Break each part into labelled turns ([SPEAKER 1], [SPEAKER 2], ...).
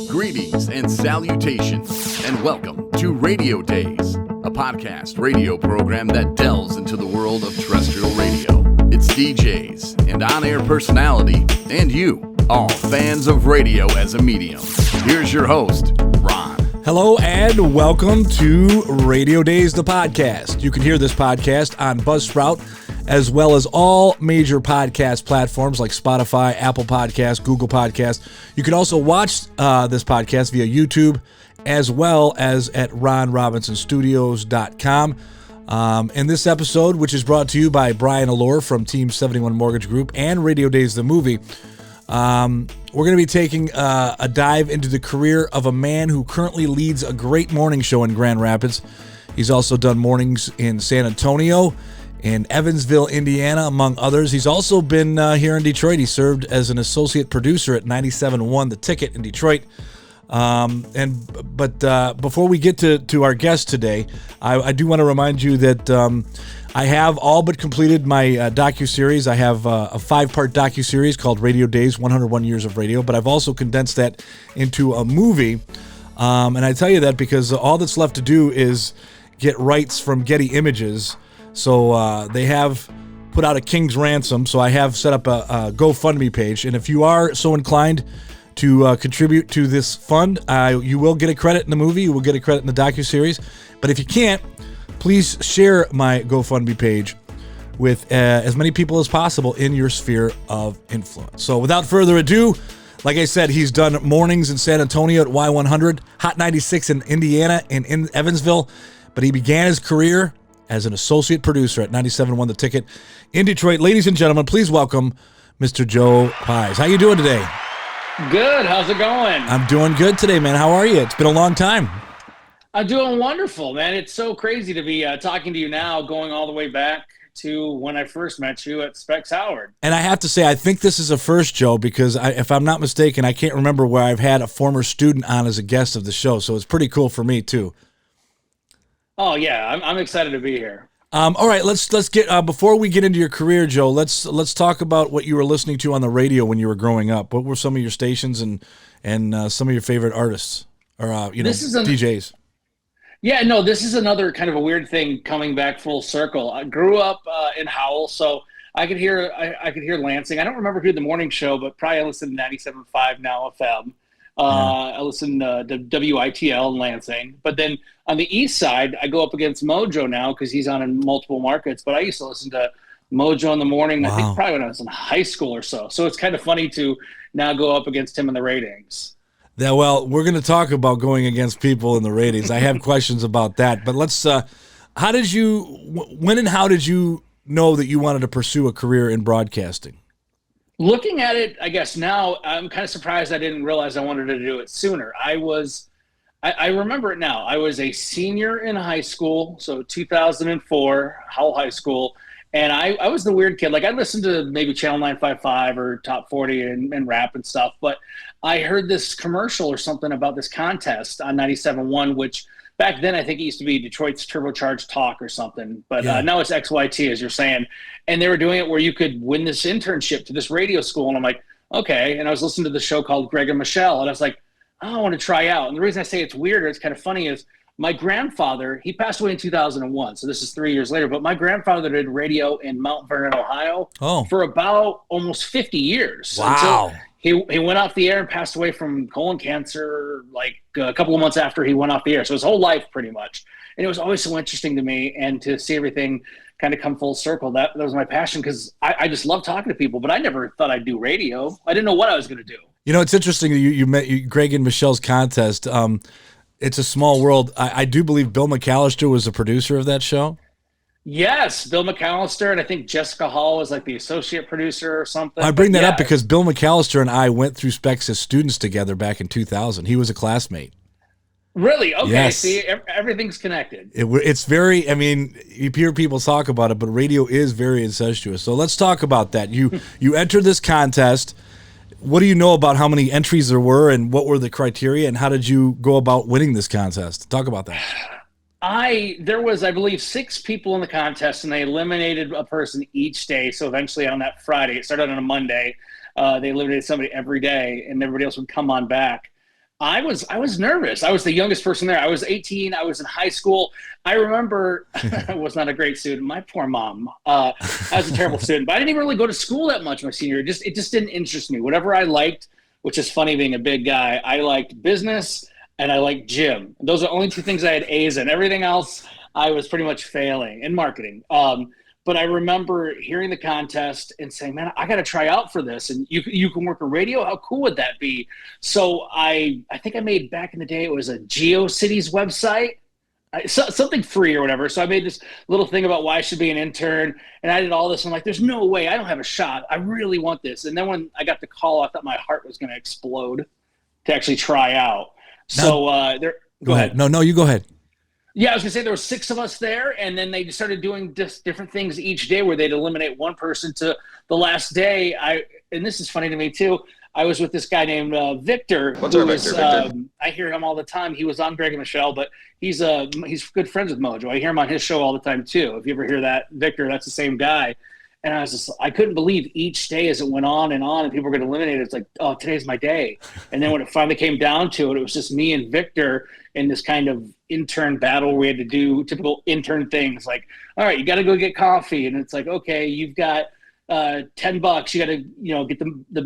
[SPEAKER 1] Greetings and salutations, and welcome to Radio Dayz, a podcast radio program that delves into the world of terrestrial radio. It's DJs and on-air personality, and you, all fans of radio as a medium. Here's your host, Ron.
[SPEAKER 2] Hello and welcome to Radio Dayz the Podcast. You can hear this podcast on Buzzsprout, as well as all major podcast platforms like Spotify, Apple Podcasts, Google Podcasts. You can also watch this podcast via YouTube, as well as at ronrobinsonstudios.com. In this episode, which is brought to you by Brian Alore from Team 71 Mortgage Group and Radio Dayz the Movie, we're going to be taking a dive into the career of a man who currently leads a great morning show in Grand Rapids. He's also done mornings in San Antonio, in Evansville, Indiana, among others. He's also been here in Detroit. He served as an associate producer at 97.1 The Ticket in Detroit. But before we get to our guest today, I do want to remind you that I have all but completed my docuseries. I have a 5-part docuseries called Radio Dayz, 101 Years of Radio, but I've also condensed that into a movie. And I tell you that because all that's left to do is get rights from Getty Images. So they have put out a king's ransom, so I have set up a GoFundMe page. And if you are so inclined to contribute to this fund, you will get a credit in the movie, you will get a credit in the docuseries. But if you can't, please share my GoFundMe page with as many people as possible in your sphere of influence. So without further ado, like I said, he's done mornings in San Antonio at Y100, Hot 96 in Indiana and in Evansville, but he began his career as an associate producer at 97.1 The Ticket in Detroit. Ladies and gentlemen, please welcome Mr. Joe Piesz. How you doing today?
[SPEAKER 3] Good. How's it going?
[SPEAKER 2] I'm doing good today, man. How are you? It's been a long time.
[SPEAKER 3] I'm doing wonderful, man. It's so crazy to be talking to you now, going all the way back to when I first met you at Specs Howard.
[SPEAKER 2] And I have to say, I think this is a first, Joe, because if I'm not mistaken, I can't remember where I've had a former student on as a guest of the show. So it's pretty cool for me, too.
[SPEAKER 3] Oh, yeah. I'm excited to be here.
[SPEAKER 2] All right, let's get before we get into your career, Joe. Let's talk about what you were listening to on the radio when you were growing up. What were some of your stations and some of your favorite artists or DJs?
[SPEAKER 3] Yeah, no, this is another kind of a weird thing coming back full circle. I grew up in Howell, so I could hear Lansing. I don't remember who the morning show, but probably I listened to 97.5 Now FM. I listen to WITL in Lansing. But then on the east side, I go up against Mojo now because he's on in multiple markets. But I used to listen to Mojo in the morning, wow. I think probably when I was in high school or so. So it's kind of funny to now go up against him in the ratings.
[SPEAKER 2] Yeah, well, we're going to talk about going against people in the ratings. I have questions about that. But let's when and how did you know that you wanted to pursue a career in broadcasting?
[SPEAKER 3] Looking at it, I guess now, I'm kind of surprised I didn't realize I wanted to do it sooner. I remember it now. I was a senior in high school, so 2004, Howell High School, and I was the weird kid. Like, I listened to maybe Channel 955 or Top 40 and rap and stuff, but I heard this commercial or something about this contest on 97.1, which back then I think it used to be Detroit's Turbocharged Talk or something, but now it's XYT, as you're saying. And they were doing it where you could win this internship to this radio school. And I'm like, okay. And I was listening to the show called Greg and Michelle. And I was like, I want to try out. And the reason I say it's weird or it's kind of funny is my grandfather, he passed away in 2001. So this is 3 years later. But my grandfather did radio in Mount Vernon, Ohio for about almost 50 years.
[SPEAKER 2] Wow.
[SPEAKER 3] Until he went off the air and passed away from colon cancer like a couple of months after he went off the air. So his whole life pretty much. And it was always so interesting to me. And to see everything kind of come full circle, that was my passion because I just love talking to people, but I never thought I'd do radio. I didn't know what I was going to do.
[SPEAKER 2] You know, it's interesting that you met Greg and Michelle's contest. It's a small world. I do believe Bill McAllister was the producer of that show.
[SPEAKER 3] Yes, Bill McAllister, and I think Jessica Hall was like the associate producer or something.
[SPEAKER 2] I bring that up because Bill McAllister and I went through Specs as students together back in 2000. He was a classmate.
[SPEAKER 3] Really? Okay.
[SPEAKER 2] Yes.
[SPEAKER 3] See, everything's connected.
[SPEAKER 2] It's very, I mean, you hear people talk about it, but radio is very incestuous. So let's talk about that. You entered this contest. What do you know about how many entries there were and what were the criteria and how did you go about winning this contest? Talk about that.
[SPEAKER 3] There was, I believe, 6 people in the contest and they eliminated a person each day. So eventually on that Friday, it started on a Monday. they eliminated somebody every day, and everybody else would come on back. I was nervous. I was the youngest person there. I was 18. I was in high school. I remember I was not a great student. My poor mom. I was a terrible student, but I didn't even really go to school that much my senior year. It just didn't interest me. Whatever I liked, which is funny being a big guy, I liked business and I liked gym. Those are the only two things I had A's in. Everything else I was pretty much failing in marketing. But I remember hearing the contest and saying, man, I got to try out for this. And you can work in radio? How cool would that be? So I think I made, back in the day, it was a GeoCities website, something free or whatever. So I made this little thing about why I should be an intern. And I did all this. I'm like, there's no way. I don't have a shot. I really want this. And then when I got the call, I thought my heart was going to explode to actually try out. So
[SPEAKER 2] go ahead. No, you go ahead.
[SPEAKER 3] Yeah, I was going to say there were 6 of us there, and then they started doing different things each day where they'd eliminate one person to the last day. And this is funny to me, too. I was with this guy named Victor.
[SPEAKER 4] What's our Victor?
[SPEAKER 3] I hear him all the time. He was on Greg and Michelle, but he's good friends with Mojo. I hear him on his show all the time, too. If you ever hear that, Victor, that's the same guy. And I couldn't believe each day as it went on and people were getting eliminated. It's like, oh, today's my day. And then when it finally came down to it, it was just me and Victor in this kind of intern battle where we had to do typical intern things like, all right, you got to go get coffee. And it's like, okay, you've got $10. You got to, get the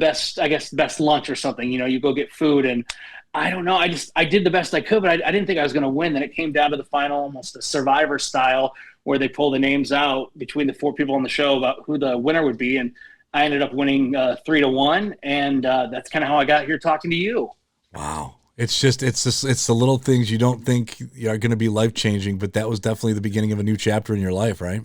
[SPEAKER 3] best lunch or something. You go get food. And I don't know. I did the best I could, but I didn't think I was going to win. Then it came down to the final, almost a Survivor style, where they pull the names out between the 4 people on the show about who the winner would be. And I ended up winning 3-1. And that's kind of how I got here talking to you.
[SPEAKER 2] Wow. It's the little things you don't think are going to be life-changing, but that was definitely the beginning of a new chapter in your life, right?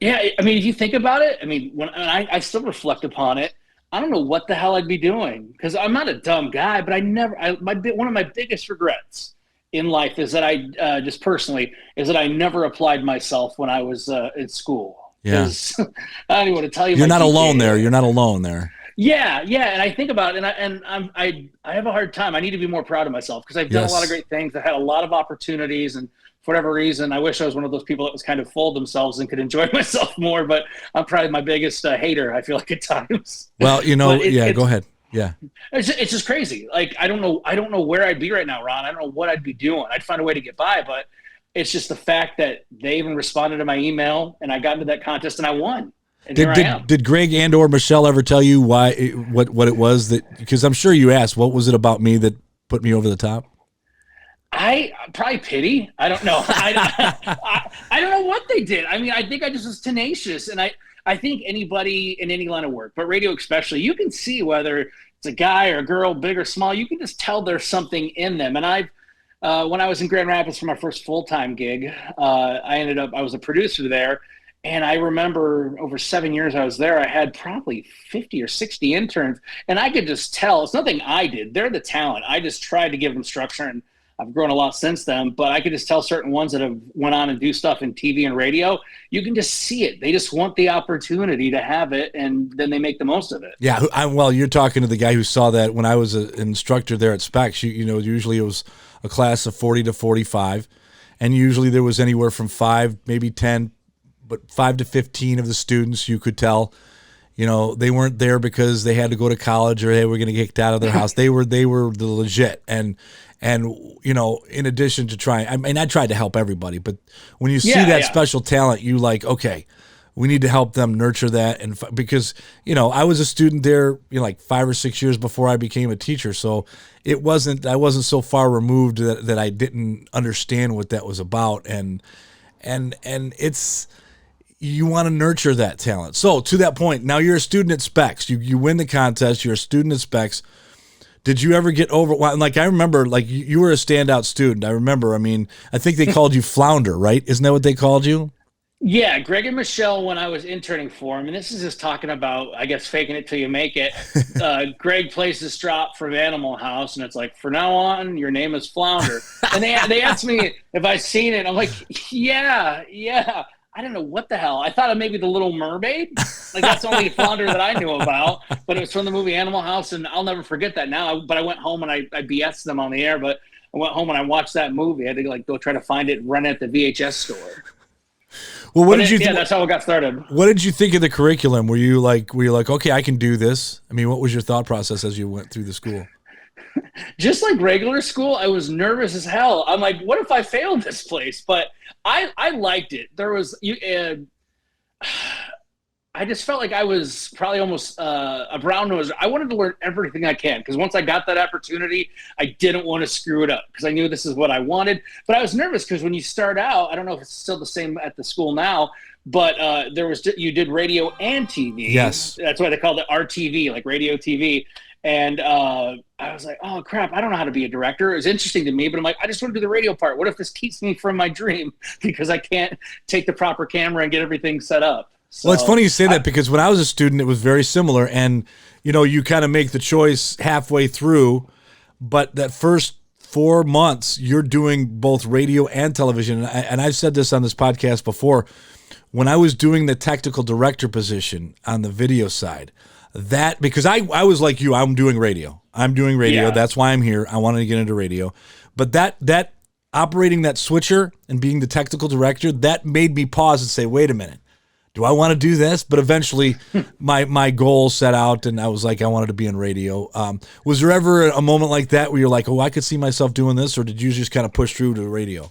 [SPEAKER 3] Yeah. I mean, if you think about it, when I still reflect upon it, I don't know what the hell I'd be doing, because I'm not a dumb guy, but one of my biggest regrets in life is that I never applied myself when I was in school.
[SPEAKER 2] Yeah.
[SPEAKER 3] I don't even want to tell you.
[SPEAKER 2] You're not alone there. You're not alone there.
[SPEAKER 3] Yeah. And I think about it, and I have a hard time. I need to be more proud of myself because I've done a lot of great things. I've had a lot of opportunities, and for whatever reason, I wish I was one of those people that was kind of full of themselves and could enjoy myself more. But I'm probably my biggest hater, I feel like, at times.
[SPEAKER 2] Well, go ahead. Yeah.
[SPEAKER 3] It's just crazy. Like, I don't know where I'd be right now, Ron. I don't know what I'd be doing. I'd find a way to get by, but it's just the fact that they even responded to my email and I got into that contest and I won. And here I am. Did Greg and or Michelle ever tell you what it was that, because I'm sure you asked, what was it about me that put me over the top? I probably pity. I don't know. I don't know what they did. I think I just was tenacious, and I think anybody in any line of work, but radio especially, you can see whether it's a guy or a girl, big or small. You can just tell there's something in them. And when I was in Grand Rapids for my first full-time gig, I was a producer there, and I remember over 7 years I was there, I had probably 50 or 60 interns, and I could just tell it's nothing I did. They're the talent. I just tried to give them structure, and I've grown a lot since then, but I could just tell certain ones that have went on and do stuff in TV and radio, you can just see it. They just want the opportunity to have it, and then they make the most of it. Yeah, well, you're talking to the guy who saw that when I was an instructor there at Specs. Usually it was a class of 40 to 45, and usually there was anywhere from 5, maybe 10, but 5 to 15 of the students you could tell, they weren't there because they had to go to college or they were going to get kicked out of their house. They were the legit. And in addition to trying, I tried to help everybody, but when you see that special talent, you like, okay, we need to help them nurture that. And because, I was a student there, like 5 or 6 years before I became a teacher. So I wasn't so far removed that I didn't understand what that was about. And it's, you want to nurture that talent. So to that point, now you're a student at Specs, you win the contest, you're a student at Specs. Did you ever get over? Like, I remember, like, you were a standout student. I remember. I think they called you Flounder, right? Isn't that what they called you? Yeah, Greg and Michelle, when I was interning for them, and this is just talking about, I guess, faking it till you make it. Greg plays this drop from Animal House, and it's like, from now on, your name is Flounder. And they asked me if I'd seen it. I'm like, yeah. I don't know what the hell. I thought of maybe The Little Mermaid. Like, that's the only Flounder that I knew about. But it was from the movie Animal House, and I'll never forget that now. But I went home and I BS'd them on the air. But I went home and I watched that movie. I had to go try to find it and run it at the VHS store.
[SPEAKER 2] Well, what did you?
[SPEAKER 3] Yeah, that's how it got started.
[SPEAKER 2] What did you think of the curriculum? Were you like, okay, I can do this? I mean, what was your thought process as you went through the school?
[SPEAKER 3] Just like regular school, I was nervous as hell. I'm like, what if I failed this place? But I liked it. There was I just felt like I was probably almost a brown noser. I wanted to learn everything I can because once I got that opportunity, I didn't want to screw it up because I knew this is what I wanted. But I was nervous because when you start out, I don't know if it's still the same at the school now, but you did radio and TV.
[SPEAKER 2] Yes.
[SPEAKER 3] That's why they called it RTV, like radio TV. And I was like, oh, crap, I don't know how to be a director. It was interesting to me, but I'm like, I just want to do the radio part. What if this keeps me from my dream because I can't take the proper camera and get everything set up? So,
[SPEAKER 2] well, it's funny you say that because when I was a student, it was very similar. And, you kind of make the choice halfway through, but that first 4 months, you're doing both radio and television. And I've said this on this podcast before. When I was doing the technical director position on the video side, because I was like you, I'm doing radio. Yeah. That's why I'm here. I wanted to get into radio. But that operating that switcher and being the technical director, that made me pause and say, wait a minute. Do I want to do this? But eventually my goal set out and I was like, I wanted to be in radio. Was there ever a moment like that where you're like, oh, I could see myself doing this? Or did you just kind of push through to the radio?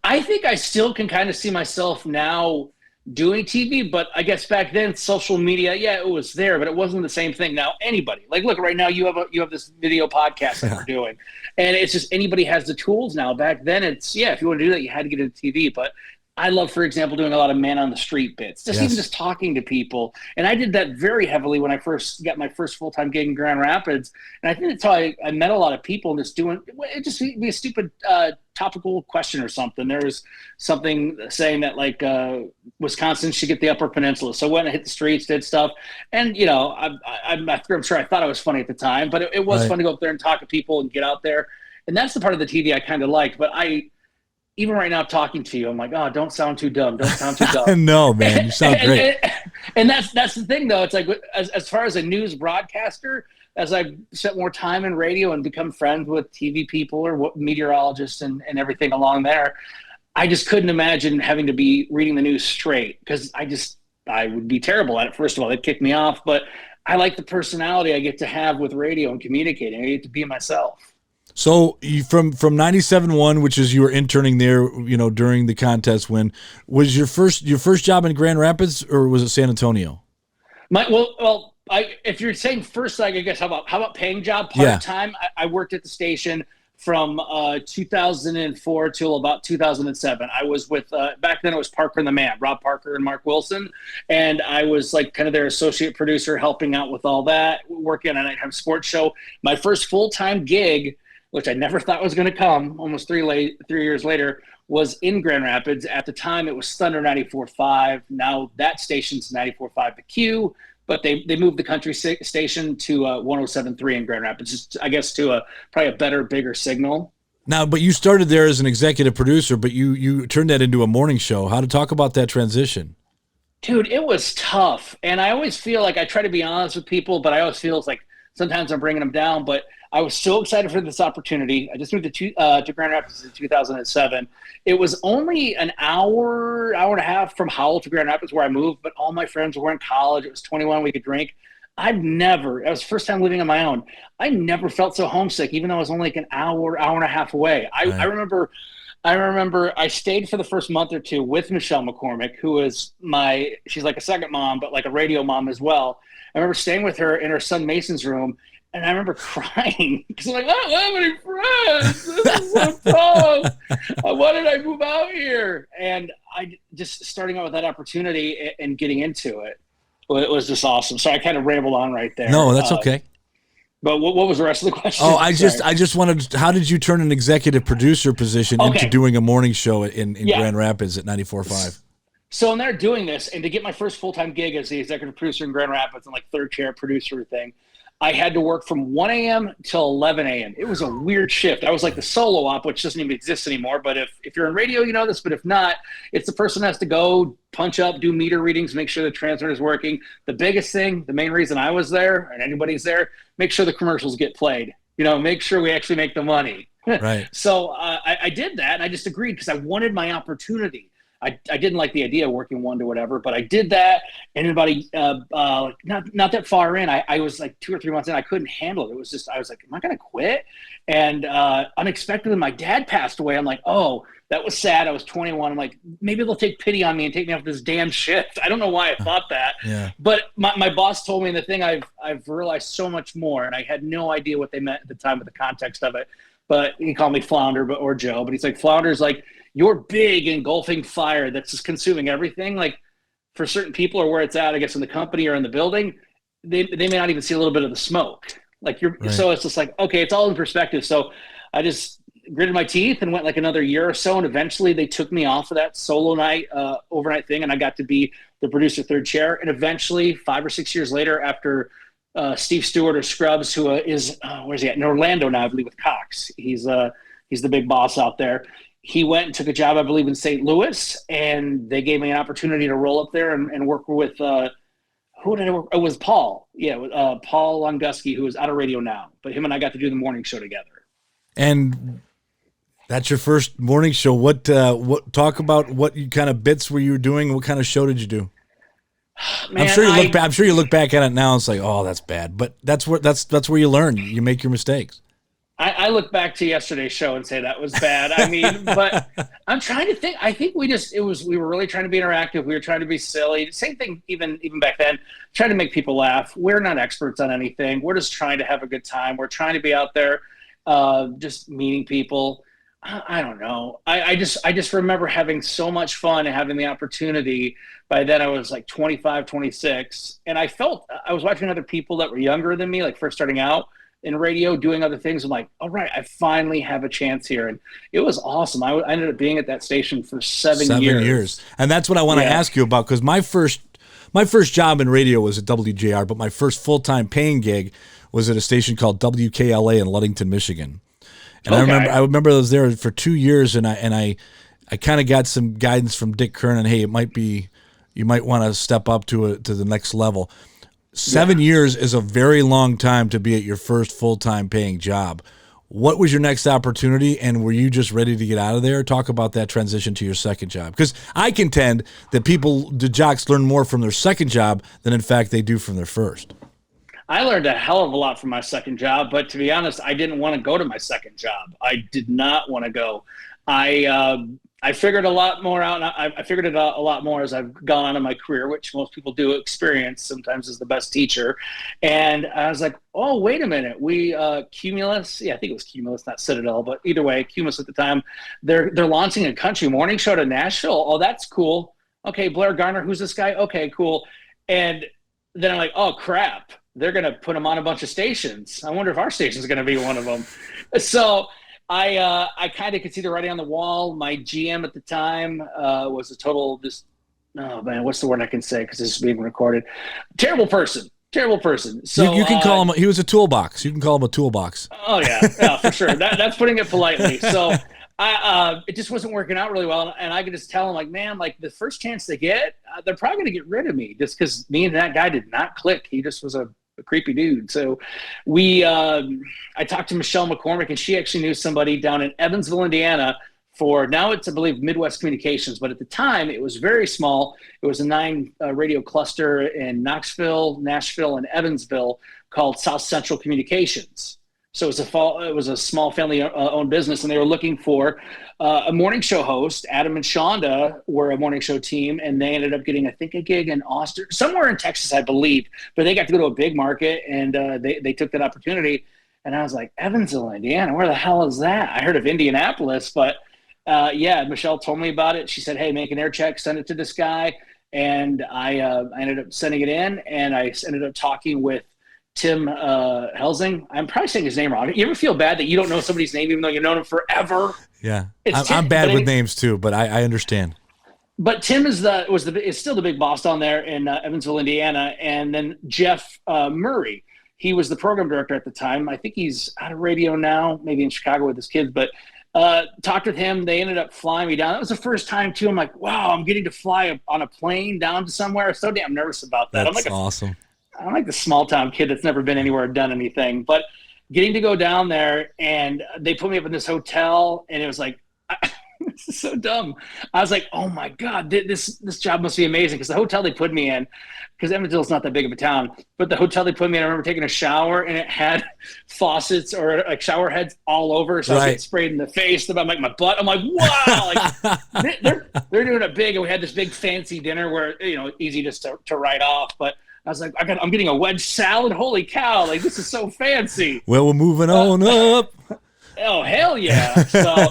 [SPEAKER 3] I think I still can kind of see myself now doing TV, but I guess back then social media, yeah, it was there, but it wasn't the same thing. Now anybody, like, look, right now you have this video podcast that we're doing, and it's just anybody has the tools now. Back then, it's if you want to do that, you had to get into TV, but I love, for example, doing a lot of man on the street bits, even just talking to people. And I did that very heavily when I first got my first full-time gig in Grand Rapids. And I think that's how I met a lot of people and it just be a stupid topical question or something. There was something saying that like Wisconsin should get the Upper Peninsula. So I went and hit the streets, did stuff. And, I'm sure I thought I was funny at the time, but it was fun to go up there and talk to people and get out there. And that's the part of the TV I kind of liked. But even right now talking to you, I'm like, oh, don't sound too dumb. Don't sound too dumb.
[SPEAKER 2] No, man, you sound great.
[SPEAKER 3] And that's the thing, though. It's like as far as a news broadcaster, as I've spent more time in radio and become friends with TV people or meteorologists and everything along there, I just couldn't imagine having to be reading the news straight because I would be terrible at it. First of all, they'd kick me off. But I like the personality I get to have with radio and communicating. I get to be myself.
[SPEAKER 2] So you, from 97.1, which is you were interning there, during the contest win, was your first job in Grand Rapids or was it San Antonio?
[SPEAKER 3] If you're saying first, I guess how about paying job part-time? Yeah. I worked at the station from 2004 till about 2007. I was with back then it was Parker and the Man, Rob Parker and Mark Wilson, and I was like kind of their associate producer, helping out with all that, working on a nighttime sports show. My first full-time gig, which I never thought was going to come, almost 3 years later, was in Grand Rapids. At the time, it was Thunder 94.5. Now that station's 94.5 The Q, but they moved the country station to 107.3 in Grand Rapids, just, I guess, to probably a better, bigger signal.
[SPEAKER 2] Now, but you started there as an executive producer, but you turned that into a morning show. How to talk about that transition?
[SPEAKER 3] Dude, it was tough. And I always feel like I try to be honest with people, but I always feel it's like sometimes I'm bringing them down. But I was so excited for this opportunity. I just moved to Grand Rapids in 2007. It was only an hour and a half from Howell to Grand Rapids where I moved, but all my friends were in college. It was 21, we could drink. That was the first time living on my own. I never felt so homesick, even though I was only like an hour and a half away. I remember I stayed for the first month or two with Michelle McCormick, who is she's like a second mom, but like a radio mom as well. I remember staying with her in her son Mason's room, and I remember crying because I'm like, I don't have any friends. This is so tough. Why did I move out here? And I just starting out with that opportunity and getting into it. Well, it was just awesome. So I kind of rambled on right there.
[SPEAKER 2] No, that's okay.
[SPEAKER 3] But what was the rest of the question?
[SPEAKER 2] Oh, I just wanted. How did you turn an executive producer position into doing a morning show in Grand Rapids at 94.5?
[SPEAKER 3] So I'm there doing this, and to get my first full-time gig as the executive producer in Grand Rapids and like third chair producer thing, I had to work from 1 a.m. till 11 a.m. It was a weird shift. I was like the solo op, which doesn't even exist anymore. But if you're in radio, you know this. But if not, it's the person that has to go punch up, do meter readings, make sure the transmitter is working. The biggest thing, the main reason I was there and anybody's there, make sure the commercials get played. Make sure we actually make the money.
[SPEAKER 2] Right.
[SPEAKER 3] So I did that, and I just agreed because I wanted my opportunity. I didn't like the idea of working one to whatever, but I did that. And about not that far in, I was like 2 or 3 months in, I couldn't handle it. It was just, I was like, am I going to quit? And unexpectedly, my dad passed away. I'm like, oh, that was sad. I was 21. I'm like, maybe they'll take pity on me and take me off this damn shift. I don't know why I thought that.
[SPEAKER 2] Yeah.
[SPEAKER 3] But my boss told me, and the thing I've realized so much more, and I had no idea what they meant at the time with the context of it. But he called me Flounder or Joe. But he's like, Flounder's like your big engulfing fire that's just consuming everything. Like for certain people or where it's at, I guess in the company or in the building, they may not even see a little bit of the smoke. Like
[SPEAKER 2] Right.
[SPEAKER 3] So it's just like, okay, it's all in perspective. So I just gritted my teeth and went like another year or so. And eventually they took me off of that solo night, overnight thing. And I got to be the producer third chair. And eventually 5 or 6 years later, after Steve Stewart or Scrubs, who is, where's he at? In Orlando now, I believe, with Cox. He's the big boss out there. He went and took a job, I believe, in St. Louis. And they gave me an opportunity to roll up there and work with, who did I work? It was Paul. Yeah, Paul Longuski, who is out of Radio Now. But him and I got to do the morning show together. And
[SPEAKER 2] that's your first morning show. What talk about what kind of bits were you doing? What kind of show did you do?
[SPEAKER 3] Man,
[SPEAKER 2] I'm sure you look back at it now and it's like, oh, that's bad. But that's where you learn. You make your mistakes.
[SPEAKER 3] I look back to yesterday's show and say that was bad. I mean, but I'm trying to think. I think we were really trying to be interactive. We were trying to be silly. Same thing even back then, trying to make people laugh. We're not experts on anything. We're just trying to have a good time. We're trying to be out there, just meeting people. I don't know. I just remember having so much fun and having the opportunity. By then I was like 25, 26. And I felt I was watching other people that were younger than me, like first starting out in radio, doing other things. I'm like, all right, I finally have a chance here. And it was awesome. I ended up being at that station for 7 years.
[SPEAKER 2] And that's what I want to ask you about, because my first job in radio was at WJR, but my first full-time paying gig was at a station called WKLA in Ludington, Michigan. And
[SPEAKER 3] okay.
[SPEAKER 2] I remember I was there for 2 years, and I kind of got some guidance from Dick Kernan. Hey, you might want to step up to the next level. 7 years is a very long time to be at your first full-time paying job. What was your next opportunity, and were you just ready to get out of there? Talk about that transition to your second job, because I contend that the jocks learn more from their second job than in fact they do from their first.
[SPEAKER 3] I learned a hell of a lot from my second job, but to be honest, I didn't want to go to my second job. I did not want to go. I figured a lot more out, and I figured it out a lot more as I've gone on in my career, which most people do. Experience sometimes is the best teacher. And I was like, oh, wait a minute. Cumulus, I think it was Cumulus, not Citadel, but either way, Cumulus at the time, they're launching a country morning show to Nashville. Oh, that's cool. Okay, Blair Garner, who's this guy? Okay, cool. And then I'm like, oh, crap. They're going to put them on a bunch of stations. I wonder if our station is going to be one of them. So I kind of could see the writing on the wall. My GM at the time was a total oh man, what's the word I can say? Because this is being recorded. Terrible person. So
[SPEAKER 2] you can call him. He was a toolbox. You can call him a toolbox.
[SPEAKER 3] Oh yeah, for sure. That's putting it politely. So it just wasn't working out really well, and I could just tell him like, man, like the first chance they get, they're probably going to get rid of me just because me and that guy did not click. He just was a creepy dude. So I talked to Michelle McCormick, and she actually knew somebody down in Evansville, Indiana now it's, I believe, Midwest Communications. But at the time, it was very small. It was a 9 radio cluster in Knoxville, Nashville, and Evansville called South Central Communications. So it was a small family-owned business, and they were looking for a morning show host. Adam and Shonda were a morning show team, and they ended up getting, I think, a gig in Austin, somewhere in Texas, I believe. But they got to go to a big market, and they took that opportunity. And I was like, Evansville, Indiana, where the hell is that? I heard of Indianapolis, but Michelle told me about it. She said, hey, make an air check, send it to this guy. And I ended up sending it in, and I ended up talking with Tim Helsing. I'm probably saying his name wrong. You ever feel bad that you don't know somebody's name even though you've known him forever?
[SPEAKER 2] Yeah, I'm bad with names too, but I understand.
[SPEAKER 3] But Tim is still the big boss down there in Evansville, Indiana. And then Jeff Murray, he was the program director at the time. I think he's out of radio now, maybe in Chicago with his kids. But talked with him. They ended up flying me down. That was the first time too. I'm like, wow, I'm getting to fly on a plane down to somewhere. I was so damn nervous about that.
[SPEAKER 2] That's awesome.
[SPEAKER 3] I'm like the small town kid that's never been anywhere or done anything, but getting to go down there, and they put me up in this hotel, and it was like, This is so dumb. I was like, oh my God, this job must be amazing. Because the hotel they put me in, because Evansville's not that big of a town, but the hotel they put me in, I remember taking a shower and it had faucets or like shower heads all over. So I was getting sprayed in the face about like my butt. I'm like, wow, like they're doing it big. And we had this big fancy dinner where, easy just to write off. But I was like, I'm getting a wedge salad. Holy cow. Like, this is so fancy.
[SPEAKER 2] Well, we're moving on up.
[SPEAKER 3] Oh, hell yeah. So,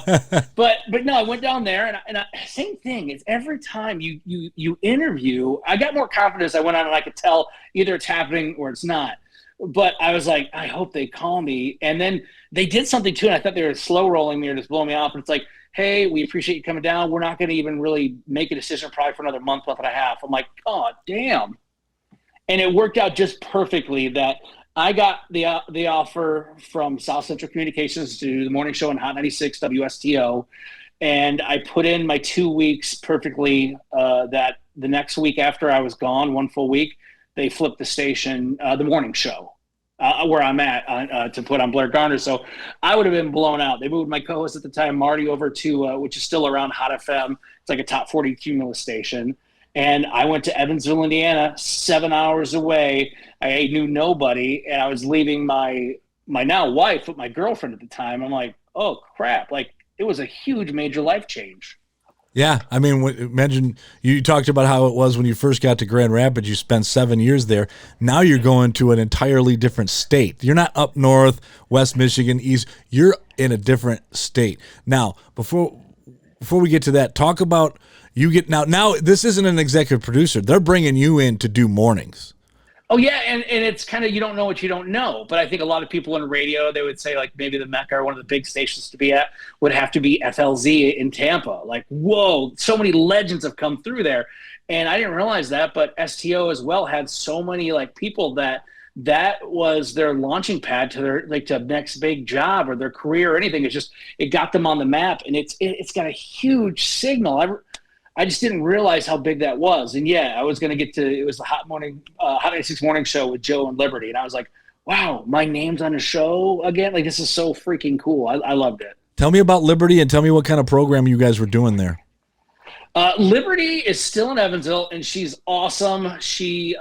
[SPEAKER 3] but no, I went down there and same thing. It's every time you interview, I got more confidence. I went on and I could tell either it's happening or it's not. But I was like, I hope they call me. And then they did something too. And I thought they were slow rolling me or just blowing me off. And it's like, hey, we appreciate you coming down. We're not going to even really make a decision probably for another month and a half. I'm like, oh, damn. And it worked out just perfectly that I got the offer from South Central Communications to do the morning show on Hot 96 WSTO, and I put in my 2 weeks perfectly. That the next week after I was gone, one full week, they flipped the station, the morning show, where I'm at, to put on Blair Garner. So I would have been blown out. They moved my co-host at the time, Marty, over to which is still around Hot FM. It's like a top 40 cumulus station. And I went to Evansville, Indiana, 7 hours away. I knew nobody, and I was leaving my now wife with my girlfriend at the time. I'm like, oh, crap. Like, it was a huge, major life change.
[SPEAKER 2] Yeah. I mean, imagine you talked about how it was when you first got to Grand Rapids. You spent 7 years there. Now you're going to an entirely different state. You're not up north, West Michigan, East. You're in a different state. Now, before we get to that, talk about you get now this isn't an executive producer. They're bringing you in to do mornings.
[SPEAKER 3] Oh, yeah, and it's kind of you don't know what you don't know. But I think a lot of people in radio, they would say, like, maybe the Mecca or one of the big stations to be at would have to be FLZ in Tampa. Like, whoa, so many legends have come through there. And I didn't realize that, but STO as well had so many, like, people that was their launching pad to their, like, to next big job or their career or anything. It's just, it got them on the map, and it's got a huge signal. I just didn't realize how big that was. And yeah, I was going to get to, it was the Hot 96 morning show with Joe and Liberty. And I was like, wow, my name's on the show again. Like, this is so freaking cool. I loved it.
[SPEAKER 2] Tell me about Liberty and tell me what kind of program you guys were doing there.
[SPEAKER 3] Liberty is still in Evansville, and she's awesome. She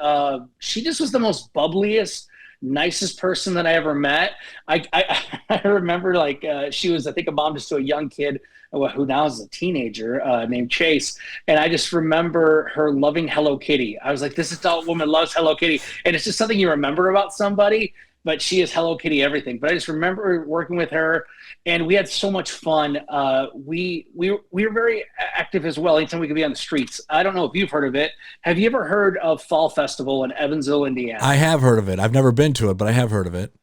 [SPEAKER 3] just was the most bubbliest, nicest person that I ever met. I remember, like, she was, I think, a mom just to a young kid who now is a teenager, named Chase. And I just remember her loving Hello Kitty. I was like, this adult woman loves Hello Kitty. And it's just something you remember about somebody, but she is Hello Kitty everything. But I just remember working with her, and we had so much fun. We were very active as well. Anytime we could be on the streets. I don't know if you've heard of it. Have you ever heard of Fall Festival in Evansville, Indiana?
[SPEAKER 2] I have heard of it. I've never been to it, but I have heard of it.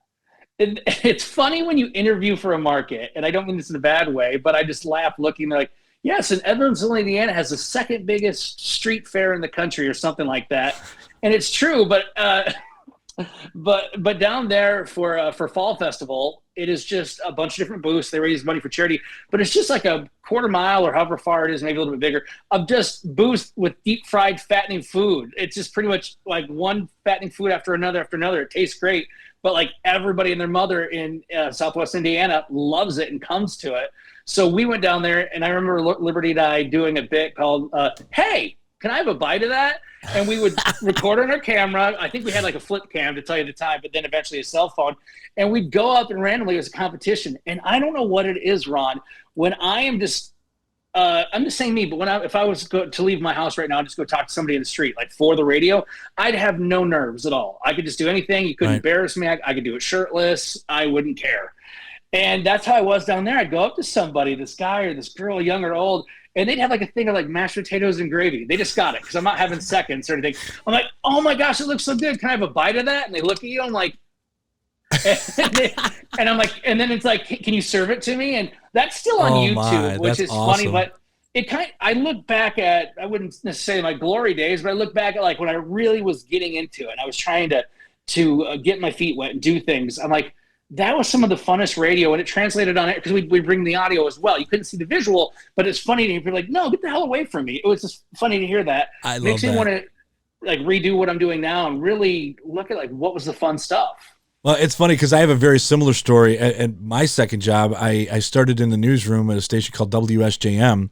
[SPEAKER 3] It's funny when you interview for a market, and I don't mean this in a bad way, but I just laugh looking like, yes, and Evansville, Indiana has the second biggest street fair in the country or something like that. And it's true, but down there for Fall Festival, it is just a bunch of different booths. They raise money for charity, but it's just like a quarter mile or however far it is, maybe a little bit bigger, of just booths with deep fried fattening food. It's just pretty much like one fattening food after another. It tastes great. But like everybody and their mother in Southwest Indiana loves it and comes to it. So we went down there, and I remember Liberty and I doing a bit called, hey, can I have a bite of that? And we would record on our camera. I think we had like a flip cam, to tell you the time, but then eventually a cell phone. And we'd go up and randomly, as a competition. And I don't know what it is, Ron, when I am just, I'm just saying me, but if I was to leave my house right now and just go talk to somebody in the street, like for the radio, I'd have no nerves at all. I could just do anything. You couldn't embarrass me. I could do it shirtless. I wouldn't care. And that's how I was down there. I'd go up to somebody, this guy or this girl, young or old, and they'd have like a thing of like mashed potatoes and gravy. They just got it because I'm not having seconds or anything. I'm like, oh my gosh, it looks so good. Can I have a bite of that? And they look at you. I'm like, and I'm like, and then it's like, can you serve it to me? And that's still on YouTube, which is awesome. Funny, but I look back at, I wouldn't necessarily my glory days, but I look back at like when I really was getting into it. I was trying to get my feet wet and do things. I'm like, that was some of the funnest radio, and it translated on it because we bring the audio as well. You couldn't see the visual, but it's funny to hear people like, no, get the hell away from me. It was just funny to hear that.
[SPEAKER 2] I love
[SPEAKER 3] Makes
[SPEAKER 2] that.
[SPEAKER 3] me want to like redo what I'm doing now and really look at like what was the fun stuff.
[SPEAKER 2] Well, it's funny because I have a very similar story. At my second job, I started in the newsroom at a station called WSJM,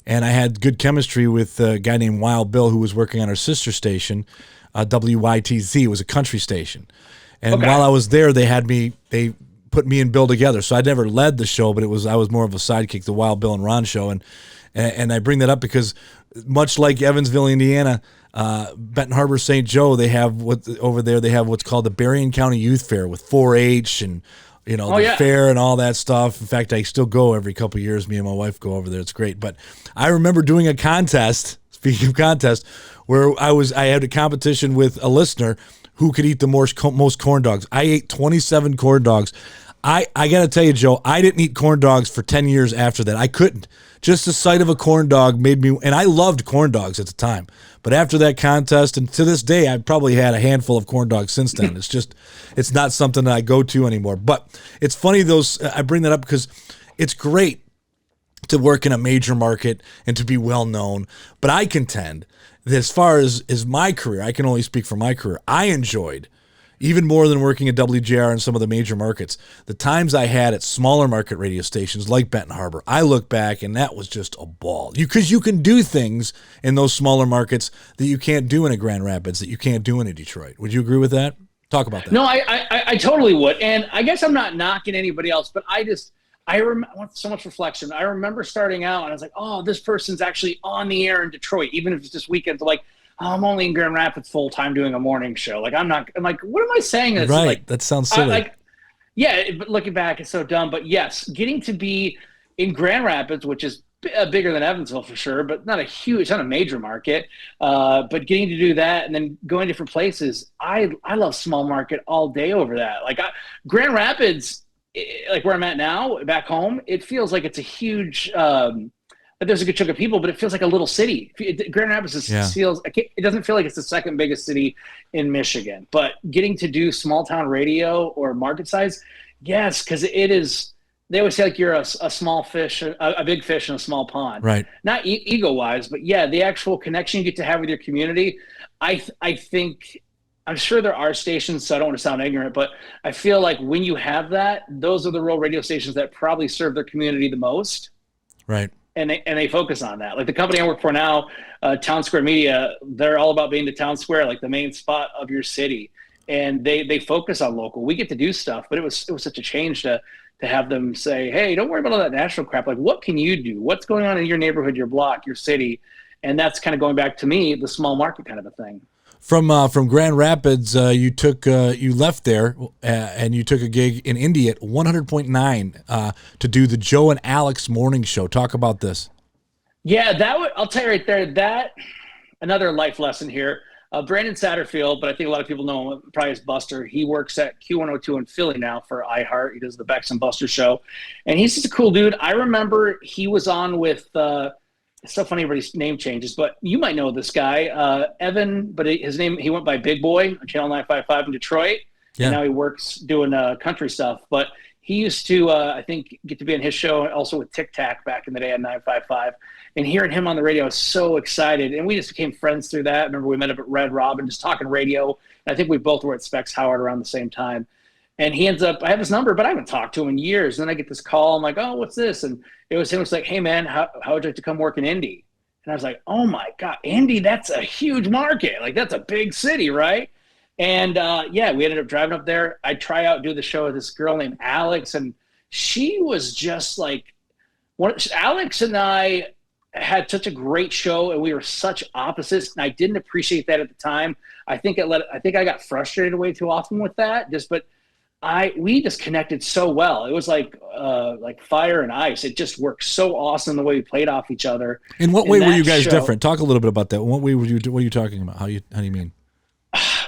[SPEAKER 2] and I had good chemistry with a guy named Wild Bill who was working on our sister station, WYTZ. It was a country station. And while I was there, they put me and Bill together. So I never led the show, but I was more of a sidekick, the Wild Bill and Ron show. And I bring that up because much like Evansville, Indiana, Benton Harbor, St. Joe, they have what's called the Berrien County Youth Fair with 4-H and fair and all that stuff. In fact, I still go every couple of years. Me and my wife go over there. It's great. But I remember doing a contest. Speaking of contest, where I had a competition with a listener who could eat the most corn dogs. I ate 27 corn dogs. I got to tell you, Joe, I didn't eat corn dogs for 10 years after that. I couldn't. Just the sight of a corn dog made me, and I loved corn dogs at the time. But after that contest, and to this day, I've probably had a handful of corn dogs since then. It's not something that I go to anymore. But it's funny, I bring that up because it's great to work in a major market and to be well known. But I contend that as far as my career, I can only speak for my career, I enjoyed, even more than working at WJR and some of the major markets, the times I had at smaller market radio stations like Benton Harbor. I look back, and that was just a ball. Because you can do things in those smaller markets that you can't do in a Grand Rapids, that you can't do in a Detroit. Would you agree with that? Talk about that.
[SPEAKER 3] No, I totally would. And I guess I'm not knocking anybody else, but I want so much reflection. I remember starting out, and I was like, oh, this person's actually on the air in Detroit, even if it's just weekends. Like, oh, I'm only in Grand Rapids full time doing a morning show. Like, I'm like, what am I saying? That's
[SPEAKER 2] right.
[SPEAKER 3] Like,
[SPEAKER 2] that sounds silly.
[SPEAKER 3] But looking back, it's so dumb. But yes, getting to be in Grand Rapids, which is bigger than Evansville for sure, but not a major market. But getting to do that and then going different places, I love small market all day over that. Like Grand Rapids, like where I'm at now, back home, it feels like it's a huge. There's a good chunk of people, but it feels like a little city. Grand Rapids it doesn't feel like it's the second biggest city in Michigan. But getting to do small town radio or market size, yes, because it is. They always say like you're a small fish, a big fish in a small pond.
[SPEAKER 2] Right.
[SPEAKER 3] Not ego wise, but yeah, the actual connection you get to have with your community. I think. I'm sure there are stations, so I don't want to sound ignorant, but I feel like when you have that, those are the real radio stations that probably serve their community the most.
[SPEAKER 2] Right.
[SPEAKER 3] And they focus on that. Like the company I work for now, Town Square Media, they're all about being the town square, like the main spot of your city. And they focus on local. We get to do stuff, but it was such a change to have them say, hey, don't worry about all that national crap. Like, what can you do? What's going on in your neighborhood, your block, your city? And that's kind of going back to me, the small market kind of a thing.
[SPEAKER 2] From Grand Rapids, you left there and you took a gig in Indy at 100.9 to do the Joe and Alex morning show. Talk about this.
[SPEAKER 3] Yeah, I'll tell you right there, that another life lesson here. Brandon Satterfield, but I think a lot of people know him probably as Buster. He works at Q102 in Philly now for iHeart. He does the Bex and Buster show, and he's just a cool dude. I remember he was on with. It's so funny everybody's name changes, but you might know this guy, Evan, but his name, he went by Big Boy on Channel 955 in Detroit. Yeah. And now he works doing country stuff. But he used to, I think, get to be on his show, also with Tic Tac back in the day on 955. And hearing him on the radio, I was so excited. And we just became friends through that. I remember we met up at Red Robin, just talking radio. And I think we both were at Specs Howard around the same time. And he ends up, I have his number, but I haven't talked to him in years. And then I get this call. I'm like, oh, what's this? And it was him. It's like, hey, man, how would you like to come work in Indy? And I was like, oh, my God, Indy, that's a huge market. Like, that's a big city, right? And, yeah, we ended up driving up there. I try out, do the show with this girl named Alex. And she was just like, Alex and I had such a great show, and we were such opposites. And I didn't appreciate that at the time. I think I got frustrated way too often with that. We just connected so well. It was like fire and ice. It just worked so awesome the way we played off each other.
[SPEAKER 2] In what way were you guys different? Talk a little bit about that. What way what are you talking about? How do you mean?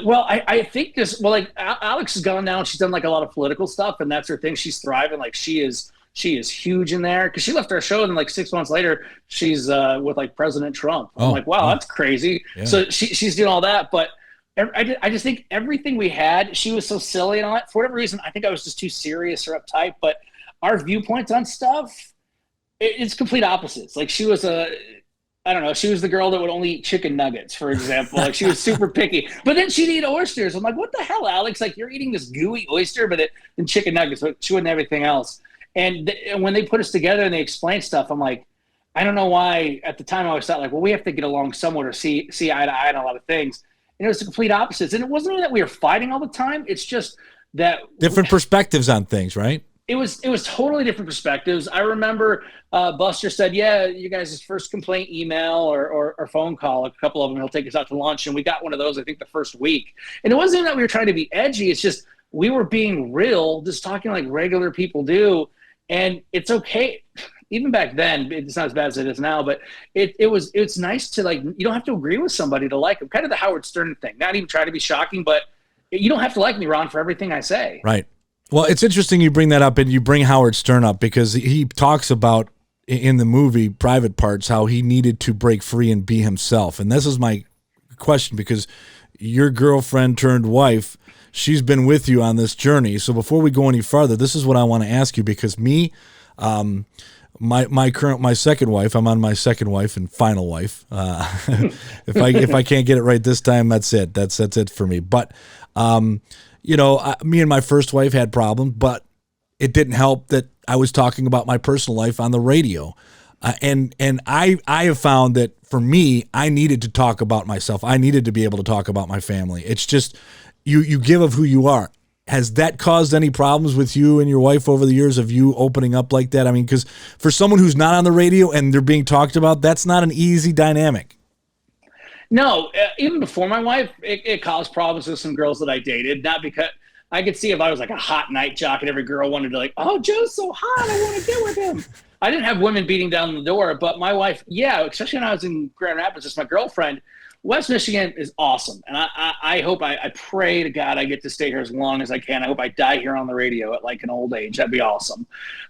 [SPEAKER 3] Well, I think like Alex has gone now and she's done like a lot of political stuff, and that's her thing. She's thriving. Like she is huge in there, because she left our show and like 6 months later she's with like President Trump. I'm like, wow, that's crazy. Yeah. So she's doing all that, but I just think everything we had, she was so silly and all that. For whatever reason, I think I was just too serious or uptight. But our viewpoints on stuff, it's complete opposites. Like she was I don't know, she was the girl that would only eat chicken nuggets, for example. Like, she was super picky. But then she'd eat oysters. I'm like, what the hell, Alex? Like, you're eating this gooey oyster, but then chicken nuggets, but she wouldn't have everything else. And when they put us together and they explain stuff, I'm like, I don't know why. At the time, I always thought, like, well, we have to get along somewhat or see eye to eye on a lot of things. And it was the complete opposites. And it wasn't even that we were fighting all the time. It's just that
[SPEAKER 2] different perspectives on things, right?
[SPEAKER 3] It was totally different perspectives. I remember Buster said, yeah, you guys' first complaint email or phone call, a couple of them, he'll take us out to lunch. And we got one of those, I think, the first week. And it wasn't even that we were trying to be edgy. It's just we were being real, just talking like regular people do. And it's okay. Even back then, it's not as bad as it is now, but it's nice to, like, you don't have to agree with somebody to like them. Kind of the Howard Stern thing. Not even try to be shocking, but you don't have to like me, Ron, for everything I say.
[SPEAKER 2] Right. Well, it's interesting you bring that up, and you bring Howard Stern up, because he talks about in the movie Private Parts how he needed to break free and be himself. And this is my question, because your girlfriend turned wife, she's been with you on this journey. So before we go any farther, this is what I want to ask you, because me, my second wife, I'm on my second wife and final wife. If I can't get it right this time, that's it. That's it for me. But me and my first wife had problems, but it didn't help that I was talking about my personal life on the radio. And I have found that for me, I needed to talk about myself. I needed to be able to talk about my family. It's just, you give of who you are. Has that caused any problems with you and your wife over the years of you opening up like that? I mean, because for someone who's not on the radio and they're being talked about, that's not an easy dynamic.
[SPEAKER 3] No, even before my wife, it caused problems with some girls that I dated. Not because I could see if I was like a hot night jock and every girl wanted to, like, oh, Joe's so hot, I want to get with him. I didn't have women beating down the door, but my wife, yeah, especially when I was in Grand Rapids, just my girlfriend. West Michigan is awesome, and I hope, I pray to God I get to stay here as long as I can. I hope I die here on the radio at like an old age. That'd be awesome.